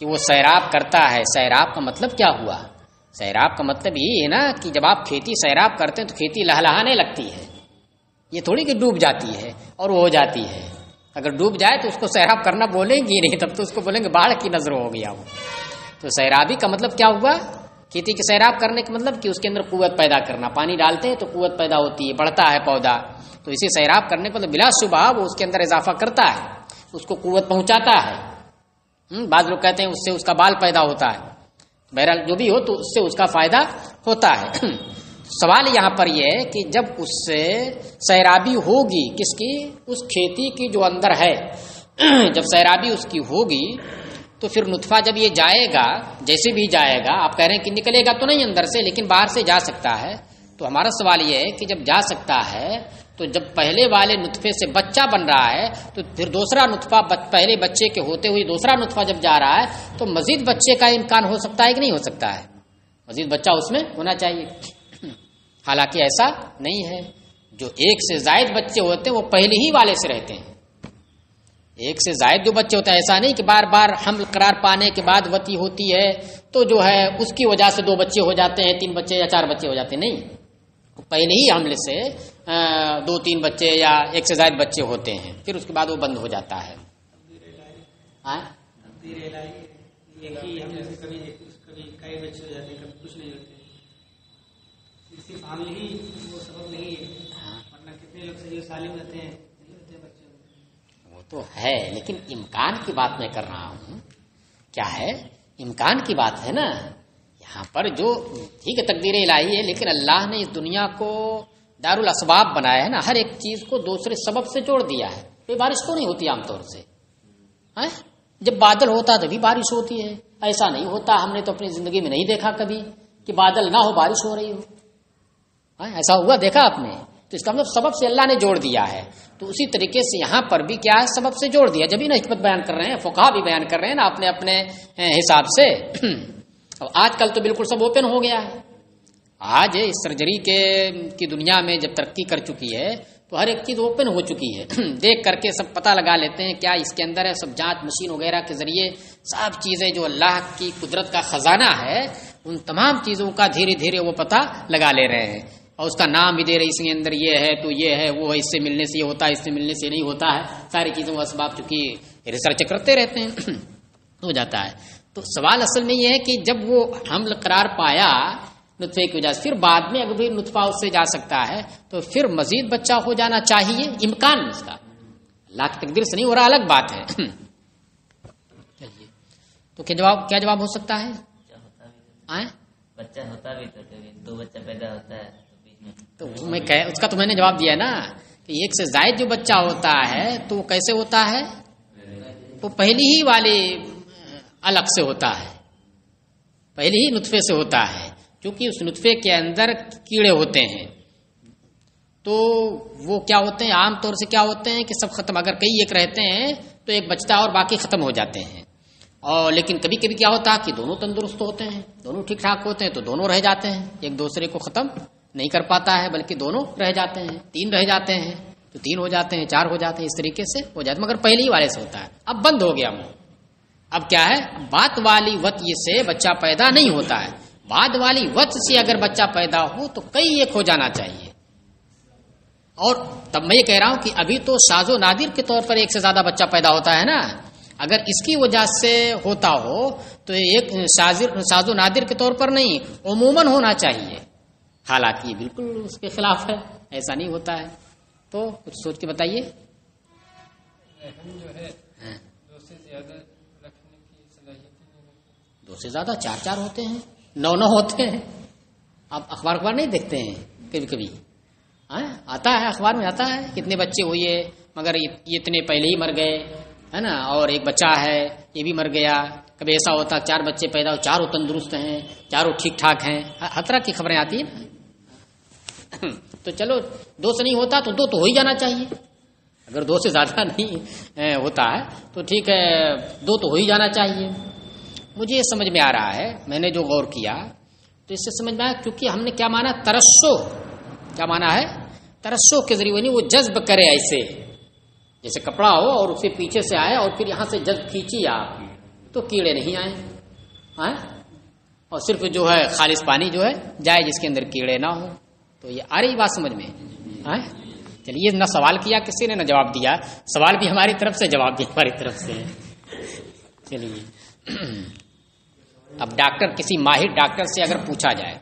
کہ وہ سیراب کرتا ہے. سیراب کا مطلب کیا ہوا؟ سیراب کا مطلب یہ ہے نا کہ جب آپ کھیتی سیراب کرتے ہیں تو کھیتی لہلہانے لگتی ہے، یہ تھوڑی کہ ڈوب جاتی ہے اور وہ ہو جاتی ہے. اگر ڈوب جائے تو اس کو سیراب کرنا بولیں گے نہیں، تب تو اس کو بولیں گے باڑھ کی نظر ہو گیا وہ. تو سیرابی کا مطلب کیا ہوا؟ کھیتی کے سیراب کرنے کا مطلب کہ اس کے اندر قوت پیدا کرنا. پانی ڈالتے ہیں تو قوت پیدا ہوتی ہے، بڑھتا ہے پودا. تو اسی سیراب کرنے کو تو بلا شبہ وہ اس کے اندر اضافہ کرتا ہے، اس کو قوت پہنچاتا ہے. بعض لوگ کہتے ہیں اس سے اس کا بال پیدا ہوتا ہے. بہرحال جو بھی ہو تو اس سے اس کا فائدہ ہوتا ہے. سوال یہاں پر یہ ہے کہ جب اس سے سیرابی ہوگی کس کی؟ اس کھیتی کی جو اندر ہے، جب سیرابی اس کی ہوگی تو پھر نطفہ جب یہ جائے گا، جیسے بھی جائے گا، آپ کہہ رہے ہیں کہ نکلے گا تو نہیں اندر سے لیکن باہر سے جا سکتا ہے. تو ہمارا سوال یہ ہے کہ جب جا سکتا ہے تو جب پہلے والے نطفے سے بچہ بن رہا ہے تو پھر دوسرا نطفہ پہلے بچے کے ہوتے ہوئے دوسرا نطفہ جب جا رہا ہے تو مزید بچے کا امکان ہو سکتا ہے کہ نہیں ہو سکتا ہے؟ مزید بچہ اس میں ہونا چاہیے. حالانکہ ایسا نہیں ہے. جو ایک سے زائد بچے ہوتے ہیں وہ پہلے ہی والے سے رہتے ہیں. ایک سے زائد جو بچے ہوتے ہیں ایسا نہیں کہ بار بار حمل قرار پانے کے بعد وتی ہوتی ہے تو جو ہے اس کی وجہ سے 2 بچے ہو جاتے ہیں 3 بچے یا 4 بچے ہو جاتے ہیں. نہیں, پہلے ہی حملے سے 2-3 بچے یا ایک سے زائد بچے ہوتے ہیں, پھر اس کے بعد وہ بند ہو جاتا ہے. وہ تو ہے, لیکن امکان کی بات میں کر رہا ہوں. کیا ہے امکان کی بات ہے نا. یہاں پر جو ٹھیک ہے تقدیر الہی ہے, لیکن اللہ نے اس دنیا کو دار الاسباب بنایا ہے نا. ہر ایک چیز کو دوسرے سبب سے جوڑ دیا ہے. کوئی بارش تو نہیں ہوتی عام طور سے. جب بادل ہوتا تبھی بارش ہوتی ہے. ایسا نہیں ہوتا, ہم نے تو اپنی زندگی میں نہیں دیکھا کبھی کہ بادل نہ ہو بارش ہو رہی ہو. ایسا ہوا دیکھا آپ نے؟ تو اس کا مطلب سبب سے اللہ نے جوڑ دیا ہے. تو اسی طریقے سے یہاں پر بھی کیا ہے, سبب سے جوڑ دیا. جب ہی نا حکمت بیان کر رہے ہیں, فقہا بھی بیان کر رہے ہیں نا اپنے اپنے حساب سے. اب آج کل تو بالکل سب اوپن ہو گیا ہے. آج اس سرجری کی دنیا میں جب ترقی کر چکی ہے تو ہر ایک چیز اوپن ہو چکی ہے. دیکھ کر کے سب پتہ لگا لیتے ہیں کیا اس کے اندر ہے. سب جانچ مشین وغیرہ کے ذریعے سب چیزیں جو اللہ کی قدرت کا خزانہ ہے ان تمام چیزوں کا دھیرے دھیرے وہ پتہ لگا لے رہے ہیں, اور اس کا نام بھی دے رہے. اس کے اندر یہ ہے تو یہ ہے, وہ ہے, اس سے ملنے سے یہ ہوتا ہے, اس سے ملنے سے نہیں ہوتا ہے. ساری چیزوں کا اسباب چونکہ ریسرچ کرتے رہتے ہیں ہو جاتا ہے. تو سوال اصل میں یہ ہے کہ جب وہ حمل قرار پایا نطفے کی وجہ سے, پھر بعد میں اگر بھی نطفہ اس سے جا سکتا ہے تو پھر مزید بچہ ہو جانا چاہیے. امکان اس کا اللہ کی تقدیر سے نہیں ہو رہا, الگ بات ہے. چلیے تو کیا جواب ہو سکتا ہے؟ بچہ ہوتا بھی تو کبھی 2 بچہ پیدا ہوتا ہے تو میں اس کا تو میں نے جواب دیا نا کہ ایک سے زائد جو بچہ ہوتا ہے تو وہ کیسے ہوتا ہے؟ وہ پہلی ہی والے الگ سے ہوتا ہے, پہلے ہی نطفے سے ہوتا ہے. کیونکہ اس نطفے کے اندر کیڑے ہوتے ہیں تو وہ کیا ہوتے ہیں, عام طور سے کیا ہوتے ہیں کہ سب ختم. اگر کئی ایک رہتے ہیں تو ایک بچتا اور باقی ختم ہو جاتے ہیں. اور لیکن کبھی کبھی کیا ہوتا ہے کہ دونوں تندرست ہوتے ہیں, دونوں ٹھیک ٹھاک ہوتے ہیں تو دونوں رہ جاتے ہیں. ایک دوسرے کو ختم نہیں کر پاتا ہے بلکہ دونوں رہ جاتے ہیں. 3 رہ جاتے ہیں تو 3 ہو جاتے ہیں, 4 ہو جاتے ہیں, اس طریقے سے ہو جاتے ہیں. مگر پہلے ہی والے سے ہوتا ہے. اب بند ہو گیا منہ. اب کیا ہے, بات والی وط سے بچہ پیدا نہیں ہوتا ہے. بعد والی وط سے اگر بچہ پیدا ہو تو کئی ایک ہو جانا چاہیے. اور تب میں یہ کہہ رہا ہوں کہ ابھی تو شاذ و نادر کے طور پر ایک سے زیادہ بچہ پیدا ہوتا ہے نا. اگر اس کی وجہ سے ہوتا ہو تو ایک شاذ و نادر کے طور پر نہیں, عموماً ہونا چاہیے. حالانکہ یہ بالکل اس کے خلاف ہے, ایسا نہیں ہوتا ہے. تو کچھ سوچ کے بتائیے. جو ہے 2 سے زیادہ رکھنے کی صلاحیت 2 سے زیادہ 4 ہوتے ہیں, 9 ہوتے ہیں. آپ اخبار نہیں دیکھتے ہیں کبھی کبھی؟ آتا ہے اخبار میں, آتا ہے کتنے بچے ہوئے مگر یہ اتنے پہلے ہی مر گئے ہے نا, اور ایک بچہ ہے یہ بھی مر گیا. کبھی ایسا ہوتا 4 بچے پیدا ہو, 4 تندرست ہیں, 4 ٹھیک ٹھاک ہیں. ہر طرح کی خبریں آتی ہیں. تو چلو 2 سے نہیں ہوتا تو 2 تو ہو ہی جانا چاہیے. اگر 2 سے زیادہ نہیں ہوتا ہے تو ٹھیک ہے 2 تو ہو ہی جانا چاہیے. مجھے یہ سمجھ میں آ رہا ہے, میں نے جو غور کیا تو اس سے سمجھ میں آیا, کیونکہ ہم نے کیا مانا ترشح, کیا مانا ہے ترشح کے ذریعے, نہیں وہ جذب کرے ایسے جیسے کپڑا ہو اور اسے پیچھے سے آئے اور پھر یہاں سے جذب کھینچی آپ تو کیڑے نہیں آئے. اور صرف جو ہے خالص پانی جو ہے جائے جس کے اندر کیڑے نہ ہو. تو یہ آ رہی بات سمجھ میں؟ چلیے, نہ سوال کیا کسی نے نہ جواب دیا. سوال بھی ہماری طرف سے, جواب بھی ہماری طرف سے. چلیے اب ڈاکٹر, کسی ماہر ڈاکٹر سے اگر پوچھا جائے,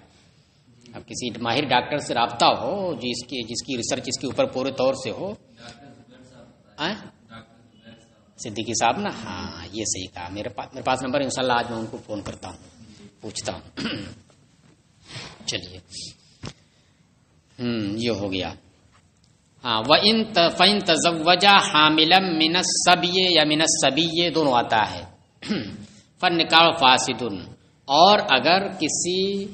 اب کسی ماہر ڈاکٹر سے رابطہ ہو جس کی ریسرچ اس کے اوپر پورے طور سے ہو. صدیقی صاحب نا, ہاں یہ صحیح کہا. میرے پاس نمبر, انشاءاللہ آج میں ان کو فون کرتا ہوں, پوچھتا ہوں. چلیے یہ ہو گیا. ہاں وَإِن تَزَوَّجَ حَامِلًا مِنَ الصَّبِيِّ یا مِنَ الصَّبِيِّ دونوں آتا ہے. فَالنِّكَاحُ فَاسِدٌ, اور اگر کسی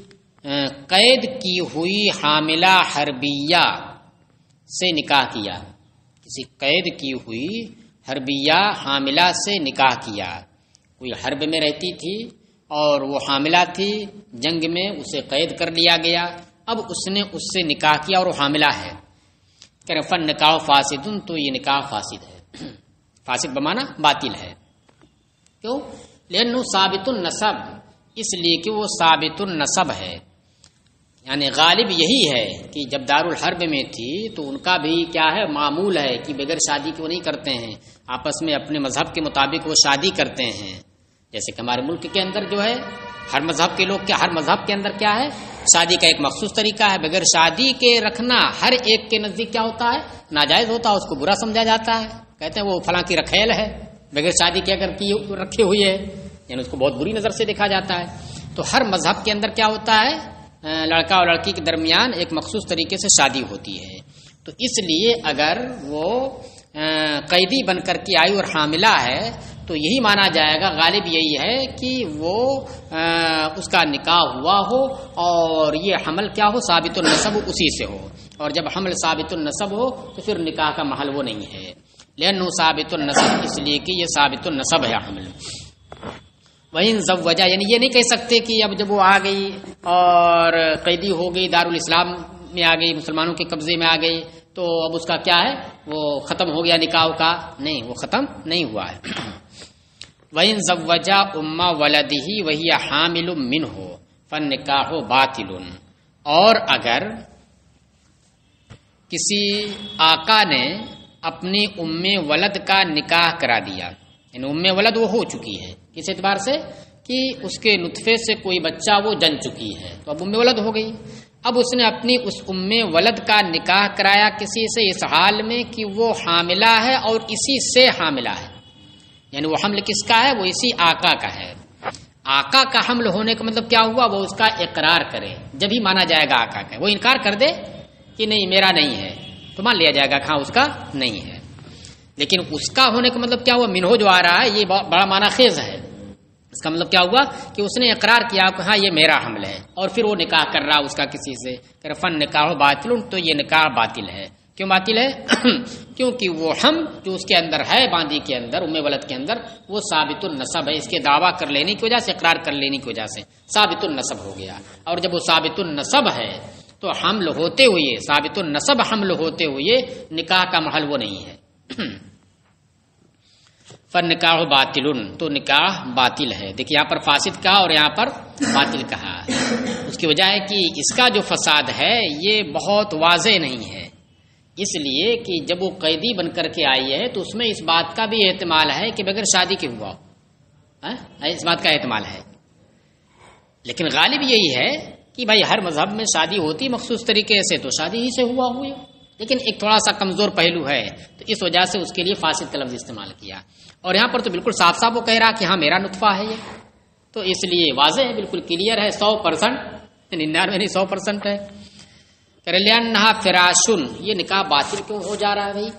قید کی ہوئی حاملہ حربیہ سے نکاح کیا، کسی قید کی ہوئی حربیہ حاملہ سے نکاح کیا، کوئی حرب میں رہتی تھی اور وہ حاملہ تھی، جنگ میں اسے قید کر لیا گیا، اب اس نے اس سے نکاح کیا اور وہ حاملہ ہے، کہہ رہے فن نکاح فاسد، تو یہ نکاح فاسد ہے، فاسد بمانا باطل ہے۔ کیوں؟ لأنه ثابت النسب، اس لیے کہ وہ ثابت النسب ہے، یعنی غالب یہی ہے کہ جب دارالحرب میں تھی تو ان کا بھی کیا ہے معمول ہے کہ بغیر شادی کے وہ نہیں کرتے ہیں، آپس میں اپنے مذہب کے مطابق وہ شادی کرتے ہیں، جیسے کہ ہمارے ملک کے اندر جو ہے ہر مذہب کے لوگ ہر مذہب کے اندر کیا ہے شادی کا ایک مخصوص طریقہ ہے، بغیر شادی کے رکھنا ہر ایک کے نزدیک کیا ہوتا ہے ناجائز ہوتا ہے، اس کو برا سمجھا جاتا ہے، کہتے ہیں وہ فلاں کی رکھیل ہے، بغیر شادی کے اگر کی رکھے ہوئی ہے یعنی اس کو بہت بری نظر سے دیکھا جاتا ہے۔ تو ہر مذہب کے اندر کیا ہوتا ہے لڑکا اور لڑکی کے درمیان ایک مخصوص طریقے سے شادی ہوتی ہے، تو اس لیے اگر وہ قیدی بن کر کے آئی اور حاملہ ہے تو یہی مانا جائے گا، غالب یہی ہے کہ وہ اس کا نکاح ہوا ہو اور یہ حمل کیا ہو ثابت النسب اسی سے ہو، اور جب حمل ثابت النسب ہو تو پھر نکاح کا محل وہ نہیں ہے، لأنه ثابت النسب، اس لیے کہ یہ ثابت النسب ہے حمل۔ وَإِن زَوَّجَ، یعنی یہ نہیں کہہ سکتے کہ اب جب وہ آ گئی اور قیدی ہو گئی دارالاسلام میں آ گئی، مسلمانوں کے قبضے میں آ گئی تو اب اس کا کیا ہے وہ ختم ہو گیا نکاح کا، نہیں وہ ختم نہیں ہوا ہے۔ وَإِن زَوَّجَ أُمَّ وَلَدِهِ وَهِيَ حَامِلٌ مِّنْهُ فَالنِّكَاحُ بَاطِلٌ، اور اگر کسی آقا نے اپنی ام ولد کا نکاح کرا دیا، یعنی ام ولد وہ ہو چکی ہے کس اعتبار سے کہ اس کے نطفے سے کوئی بچہ وہ جن چکی ہے تو اب ام ولد ہو گئی، اب اس نے اپنی اس ام ولد کا نکاح کرایا کسی سے اس حال میں کہ وہ حاملہ ہے اور اسی سے حاملہ ہے، یعنی وہ حمل کس کا ہے وہ اسی آقا کا ہے، آقا کا حمل ہونے کا مطلب کیا ہوا وہ اس کا اقرار کرے جب ہی مانا جائے گا آقا کا، وہ انکار کر دے کہ نہیں میرا نہیں ہے تو مان لیا جائے گا ہاں اس کا نہیں ہے، لیکن اس کا ہونے کا مطلب کیا ہوا منہو جو آ رہا ہے یہ بڑا معنی خیز ہے، اس کا مطلب کیا ہوا کہ اس نے اقرار کیا کہ ہاں یہ میرا حمل ہے اور پھر وہ نکاح کر رہا اس کا کسی سے، کہ فن نکاح باطل، تو یہ نکاح باطل ہے، کیوں باطل ہے کیونکہ وہ ہم جو اس کے اندر ہے باندی کے اندر ام ولد کے اندر وہ ثابت النسب ہے، اس کے دعویٰ کر لینے کی وجہ سے اقرار کر لینے کی وجہ سے ثابت النسب ہو گیا، اور جب وہ ثابت النسب ہے تو حمل ہوتے ہوئے ثابت النسب حمل ہوتے ہوئے نکاح کا محل وہ نہیں ہے۔ فالنکاح باطل، تو نکاح باطل ہے، دیکھیے یہاں پر فاسد کہا اور یہاں پر باطل کہا، اس کی وجہ ہے کہ اس کا جو فساد ہے یہ بہت واضح نہیں ہے، اس لیے کہ جب وہ قیدی بن کر کے آئی ہے تو اس میں اس بات کا بھی احتمال ہے کہ بغیر شادی کے ہوا، اس بات کا احتمال ہے، لیکن غالب یہی ہے کہ بھائی ہر مذہب میں شادی ہوتی مخصوص طریقے سے تو شادی ہی سے ہوا ہوئی، لیکن ایک تھوڑا سا کمزور پہلو ہے تو اس وجہ سے اس کے لیے فاسد کا لفظ استعمال کیا، اور یہاں پر تو بالکل صاف صاف وہ کہہ رہا کہ ہاں میرا نطفہ ہے یہ، تو اس لیے واضح ہے بالکل کلیئر ہے 100%، 99 نہیں 100% ہے۔ کہہ رہے لأنہا فراشن، یہ نکاح باطل کیوں ہو جا رہا ہے بھائی؟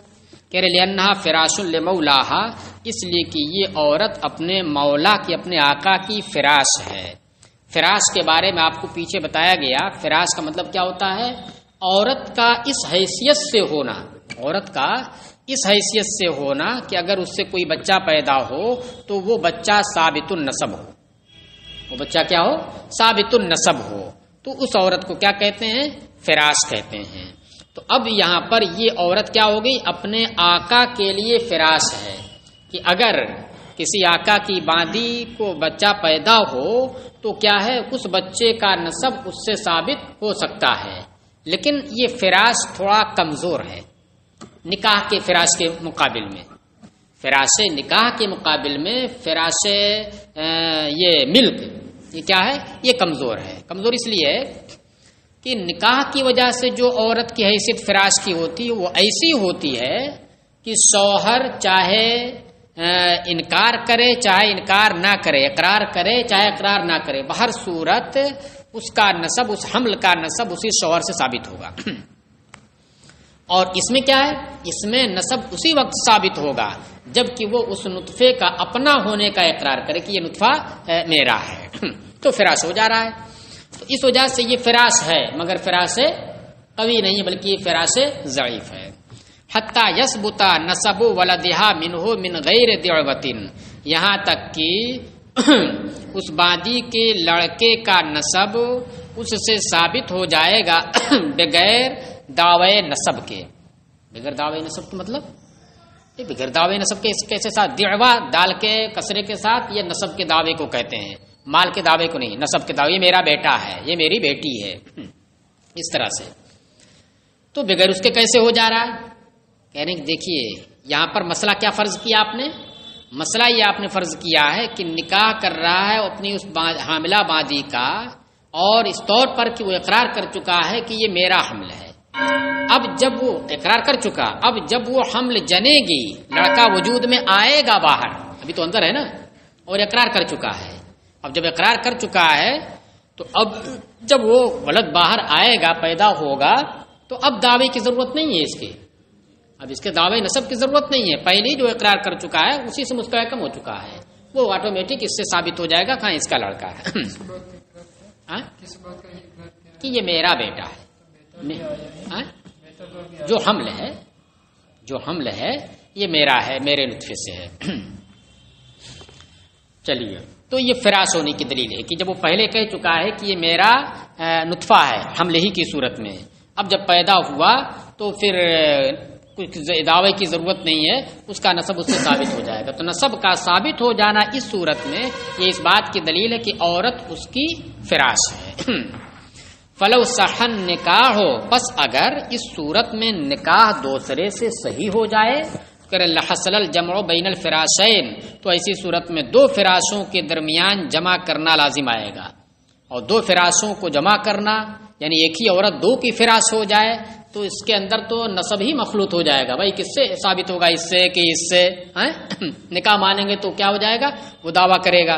کہہ رہے لأنہا فراشن لمولاہا، اس لیے کہ یہ عورت اپنے مولا کی اپنے آقا کی فراش ہے، فراش کے بارے میں آپ کو پیچھے بتایا گیا، فراش کا مطلب کیا ہوتا ہے عورت کا اس حیثیت سے ہونا، عورت کا اس حیثیت سے ہونا کہ اگر اس سے کوئی بچہ پیدا ہو تو وہ بچہ ثابت النسب ہو، وہ بچہ کیا ہو ثابت النسب ہو، تو اس عورت کو کیا کہتے ہیں فراش کہتے ہیں۔ تو اب یہاں پر یہ عورت کیا ہو گئی اپنے آقا کے لیے فراش ہے کہ اگر کسی آقا کی باندی کو بچہ پیدا ہو تو کیا ہے اس بچے کا نسب اس سے ثابت ہو سکتا ہے، لیکن یہ فراش تھوڑا کمزور ہے نکاح کے فراش کے مقابل میں، فراش نکاح کے مقابل میں فراش یہ ملک یہ کیا ہے یہ کمزور ہے، کمزور اس لیے ہے کہ نکاح کی وجہ سے جو عورت کی حیثیت فراش کی ہوتی ہے وہ ایسی ہوتی ہے کہ شوہر چاہے انکار کرے چاہے انکار نہ کرے، اقرار کرے چاہے اقرار نہ کرے، بہر صورت اس کا نسب اس حمل کا نسب اسی شوہر سے ثابت ہوگا، اور اس میں کیا ہے اس میں نسب اسی وقت ثابت ہوگا جب کہ وہ اس نطفے کا اپنا ہونے کا اقرار کرے کہ یہ نطفہ میرا ہے، تو فراش ہو جا رہا ہے، تو اس وجہ سے یہ فراش ہے مگر فراش قوی نہیں بلکہ یہ فراش ضعیف ہے۔ حتی یثبت نسب ولدہا منہ من غیر دعوتن، یہاں تک کہ اس باندی کے لڑکے کا نسب اس سے ثابت ہو جائے گا بغیر دعوے نسب کے۔ بغیر دعوے نسب کا مطلب بغیر دعوے نسب کے کیسے ساتھ؟ دعویٰ ڈال کے کسرے کے ساتھ یہ نسب کے دعوے کو کہتے ہیں، مال کے دعوے کو نہیں، نسب کے دعوے، یہ میرا بیٹا ہے، یہ میری بیٹی ہے، اس طرح سے۔ تو بغیر اس کے کیسے ہو جا رہا ہے؟ کہہ رہے ہیں دیکھیے یہاں پر مسئلہ کیا فرض کیا آپ نے؟ مسئلہ یہ آپ نے فرض کیا ہے کہ نکاح کر رہا ہے اپنی اس حاملہ باندی کا، اور اس طور پر کہ وہ اقرار کر چکا ہے کہ یہ میرا حمل ہے۔ اب جب وہ اقرار کر چکا، اب جب وہ حمل جنے گی، لڑکا وجود میں آئے گا باہر، ابھی تو اندر ہے نا، اور اقرار کر چکا ہے۔ اب جب اقرار کر چکا ہے تو اب جب وہ ولد باہر آئے گا، پیدا ہوگا، تو اب دعوے کی ضرورت نہیں ہے اس کے، اب اس کے دعوے نسب کی ضرورت نہیں ہے۔ پہلے جو اقرار کر چکا ہے اسی سے مستحکم ہو چکا ہے، وہ آٹومیٹک اس سے ثابت ہو جائے گا کہاں اس کا لڑکا ہے کہ یہ میرا بیٹا ہے۔ جو حمل ہے یہ میرا ہے، میرے نطفے سے ہے۔ چلیے، تو یہ فراش ہونے کی دلیل ہے کہ جب وہ پہلے کہہ چکا ہے کہ یہ میرا نطفہ ہے حمل ہی کی صورت میں، اب جب پیدا ہوا تو پھر کچھ دعوے کی ضرورت نہیں ہے، اس کا نسب اس سے ثابت ہو جائے گا۔ تو نسب کا ثابت ہو جانا اس صورت میں یہ اس بات کی دلیل ہے کہ عورت اس کی فراش ہے۔ فلو صحن نکاح ہو، بس اگر اس صورت میں نکاح دوسرے سے صحیح ہو جائے، لحصل الجمع بین الفراشین، تو ایسی صورت میں دو فراشوں کے درمیان جمع کرنا لازم آئے گا، اور دو فراشوں کو جمع کرنا یعنی ایک ہی عورت دو کی فراش ہو جائے تو اس کے اندر تو نسب ہی مخلوط ہو جائے گا۔ بھائی کس سے ثابت ہوگا؟ اس سے کہ اس سے نکاح مانیں گے تو کیا ہو جائے گا؟ وہ دعویٰ کرے گا،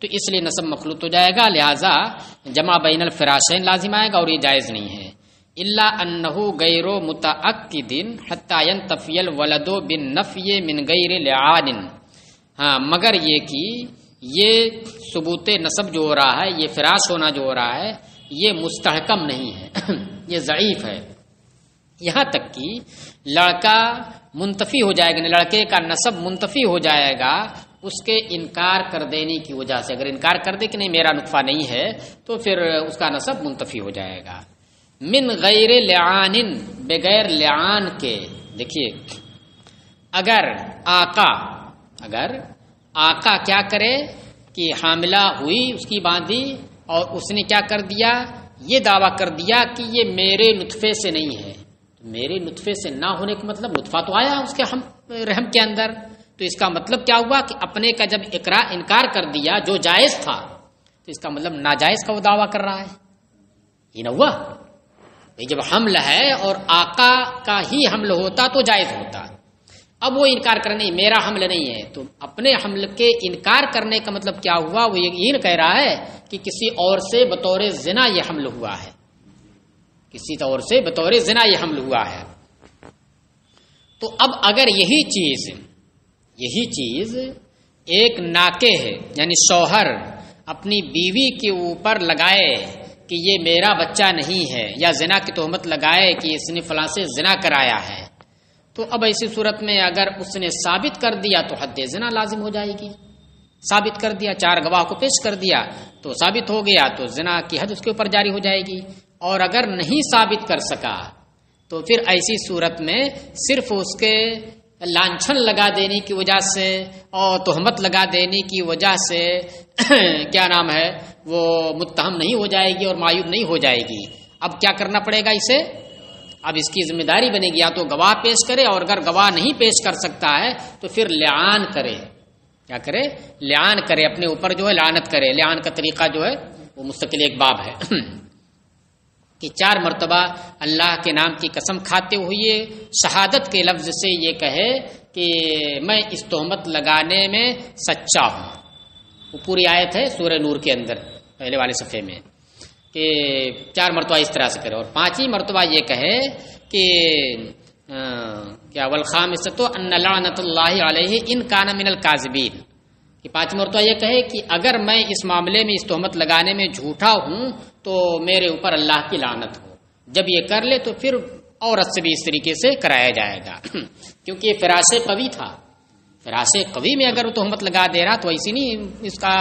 تو اس لیے نسب مخلوط ہو جائے گا، لہذا جمع بین الفراشین لازم آئے گا، اور یہ جائز نہیں ہے۔ الا انہ غیر متعقد حتی ینتفی الولد بالنفی من غیر لعان، ہاں مگر یہ کہ یہ ثبوت نسب جو ہو رہا ہے، یہ فراش ہونا جو ہو رہا ہے، یہ مستحکم نہیں ہے، یہ ضعیف ہے، یہاں تک کہ لڑکا منتفی ہو جائے گا، لڑکے کا نسب منتفی ہو جائے گا اس کے انکار کر دینے کی وجہ سے۔ اگر انکار کر دے کہ نہیں میرا نطفہ نہیں ہے تو پھر اس کا نسب منتفی ہو جائے گا۔ من غیر لعان، بغیر لعان کے۔ دیکھیے اگر آقا کیا کرے کہ حاملہ ہوئی اس کی باندھی، اور اس نے کیا کر دیا؟ یہ دعویٰ کر دیا کہ یہ میرے نطفے سے نہیں ہے، میرے نطفے سے نہ ہونے کا مطلب نطفہ تو آیا اس کے رحم کے اندر، تو اس کا مطلب کیا ہوا کہ اپنے کا جب انکار کر دیا جو جائز تھا، تو اس کا مطلب ناجائز کا وہ دعویٰ کر رہا ہے، یہ نہ ہوا؟ جب حمل ہے اور آقا کا ہی حمل ہوتا تو جائز ہوتا، اب وہ انکار کرنے میرا حمل نہیں ہے، تو اپنے حمل کے انکار کرنے کا مطلب کیا ہوا؟ وہ یہ کہہ رہا ہے کہ کسی اور سے بطور زنا یہ حمل ہوا ہے، کسی اور سے بطور زنا یہ حمل ہوا ہے۔ تو اب اگر یہی چیز ایک ناکے ہے، یعنی شوہر اپنی بیوی کے اوپر لگائے کہ یہ میرا بچہ نہیں ہے، یا زنا کی تہمت لگائے کہ اس نے فلاں سے زنا کرایا ہے، تو اب ایسی صورت میں اگر اس نے ثابت کر دیا تو حد زنا لازم ہو جائے گی۔ ثابت کر دیا، 4 گواہ کو پیش کر دیا تو ثابت ہو گیا، تو زنا کی حد اس کے اوپر جاری ہو جائے گی۔ اور اگر نہیں ثابت کر سکا تو پھر ایسی صورت میں صرف اس کے لانچھن لگا دینے کی وجہ سے اور تہمت لگا دینے کی وجہ سے کیا نام ہے وہ متہم نہیں ہو جائے گی اور معیوب نہیں ہو جائے گی۔ اب کیا کرنا پڑے گا اسے؟ اب اس کی ذمہ داری بنے گی یا تو گواہ پیش کرے، اور اگر گواہ نہیں پیش کر سکتا ہے تو پھر لعان کرے۔ کیا کرے؟ لعان کرے، اپنے اوپر جو ہے لعنت کرے۔ لعان کا طریقہ جو ہے وہ مستقل ایک باب ہے کہ 4 مرتبہ اللہ کے نام کی قسم کھاتے ہوئے شہادت کے لفظ سے یہ کہے کہ میں اس تہمت لگانے میں سچا ہوں۔ وہ پوری آیت ہے سورہ نور کے اندر پہلے والے صفحے میں کہ 4 مرتبہ اس طرح سے کرے، اور 5ویں مرتبہ یہ کہے کہ کیا والخامسۃ ان لعنۃ اللہ علیہ ان کان من الکاذبین، کہ 5 مرتبہ یہ کہے کہ اگر میں اس معاملے میں اس تہمت لگانے میں جھوٹا ہوں تو میرے اوپر اللہ کی لعنت ہو۔ جب یہ کر لے تو پھر عورت سے بھی اس طریقے سے کرایا جائے گا کیونکہ یہ فراش قوی تھا. فراش قوی میں اگر وہ تہمت لگا دے رہا تو ایسی نہیں اس کا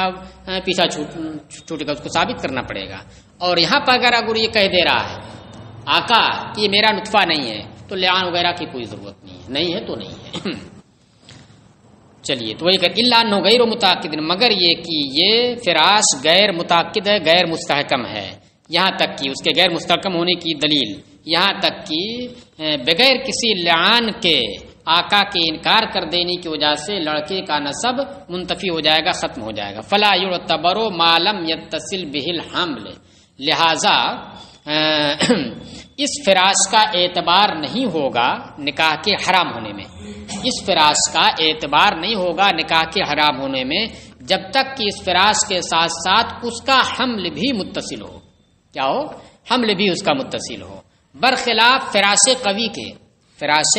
پیچھا چھوٹے گا، اس کو ثابت کرنا پڑے گا. اور یہاں پر اگر یہ کہہ دے رہا ہے آقا کہ یہ میرا نطفہ نہیں ہے تو لعان وغیرہ کی کوئی ضرورت نہیں ہے تو نہیں ہے. چلیے تو وہی کہ الا انه غیر متعقد، مگر یہ کہ یہ فراش غیر متعقد ہے، غیر مستحکم ہے، یہاں تک کہ اس کے غیر مستحکم ہونے کی دلیل یہاں تک کہ بغیر کسی لعان کے آقا کے انکار کر دینے کی وجہ سے لڑکے کا نسب منتفی ہو جائے گا، ختم ہو جائے گا. فلا يعتبر ما لم يتصل به الحمل، لہذا اس فراش کا اعتبار نہیں ہوگا نکاح کے حرام ہونے میں. اس فراش کا اعتبار نہیں ہوگا نکاح کے حرام ہونے میں جب تک کہ اس فراش کے ساتھ ساتھ اس کا حمل بھی متصل ہو. کیا ہو؟ حمل بھی اس کا متصل ہو. برخلاف فراش قوی کے، فراش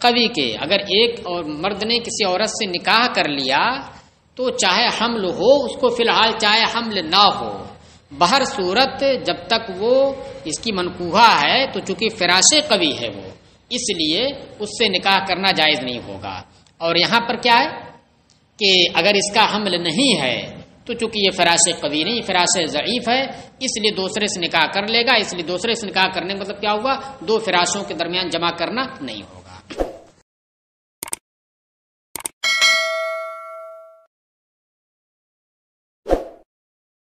قوی کے اگر ایک اور مرد نے کسی عورت سے نکاح کر لیا تو چاہے حمل ہو اس کو فی الحال، چاہے حمل نہ ہو، بہر صورت جب تک وہ اس کی منکوحہ ہے تو چونکہ فراش قوی ہے وہ، اس لیے اس سے نکاح کرنا جائز نہیں ہوگا. اور یہاں پر کیا ہے کہ اگر اس کا حمل نہیں ہے تو چونکہ یہ فراش قوی نہیں، فراش ضعیف ہے، اس لیے دوسرے سے نکاح کر لے گا. اس لیے دوسرے سے نکاح کرنے کا مطلب کیا ہوا؟ دو فراشوں کے درمیان جمع کرنا نہیں ہوگا.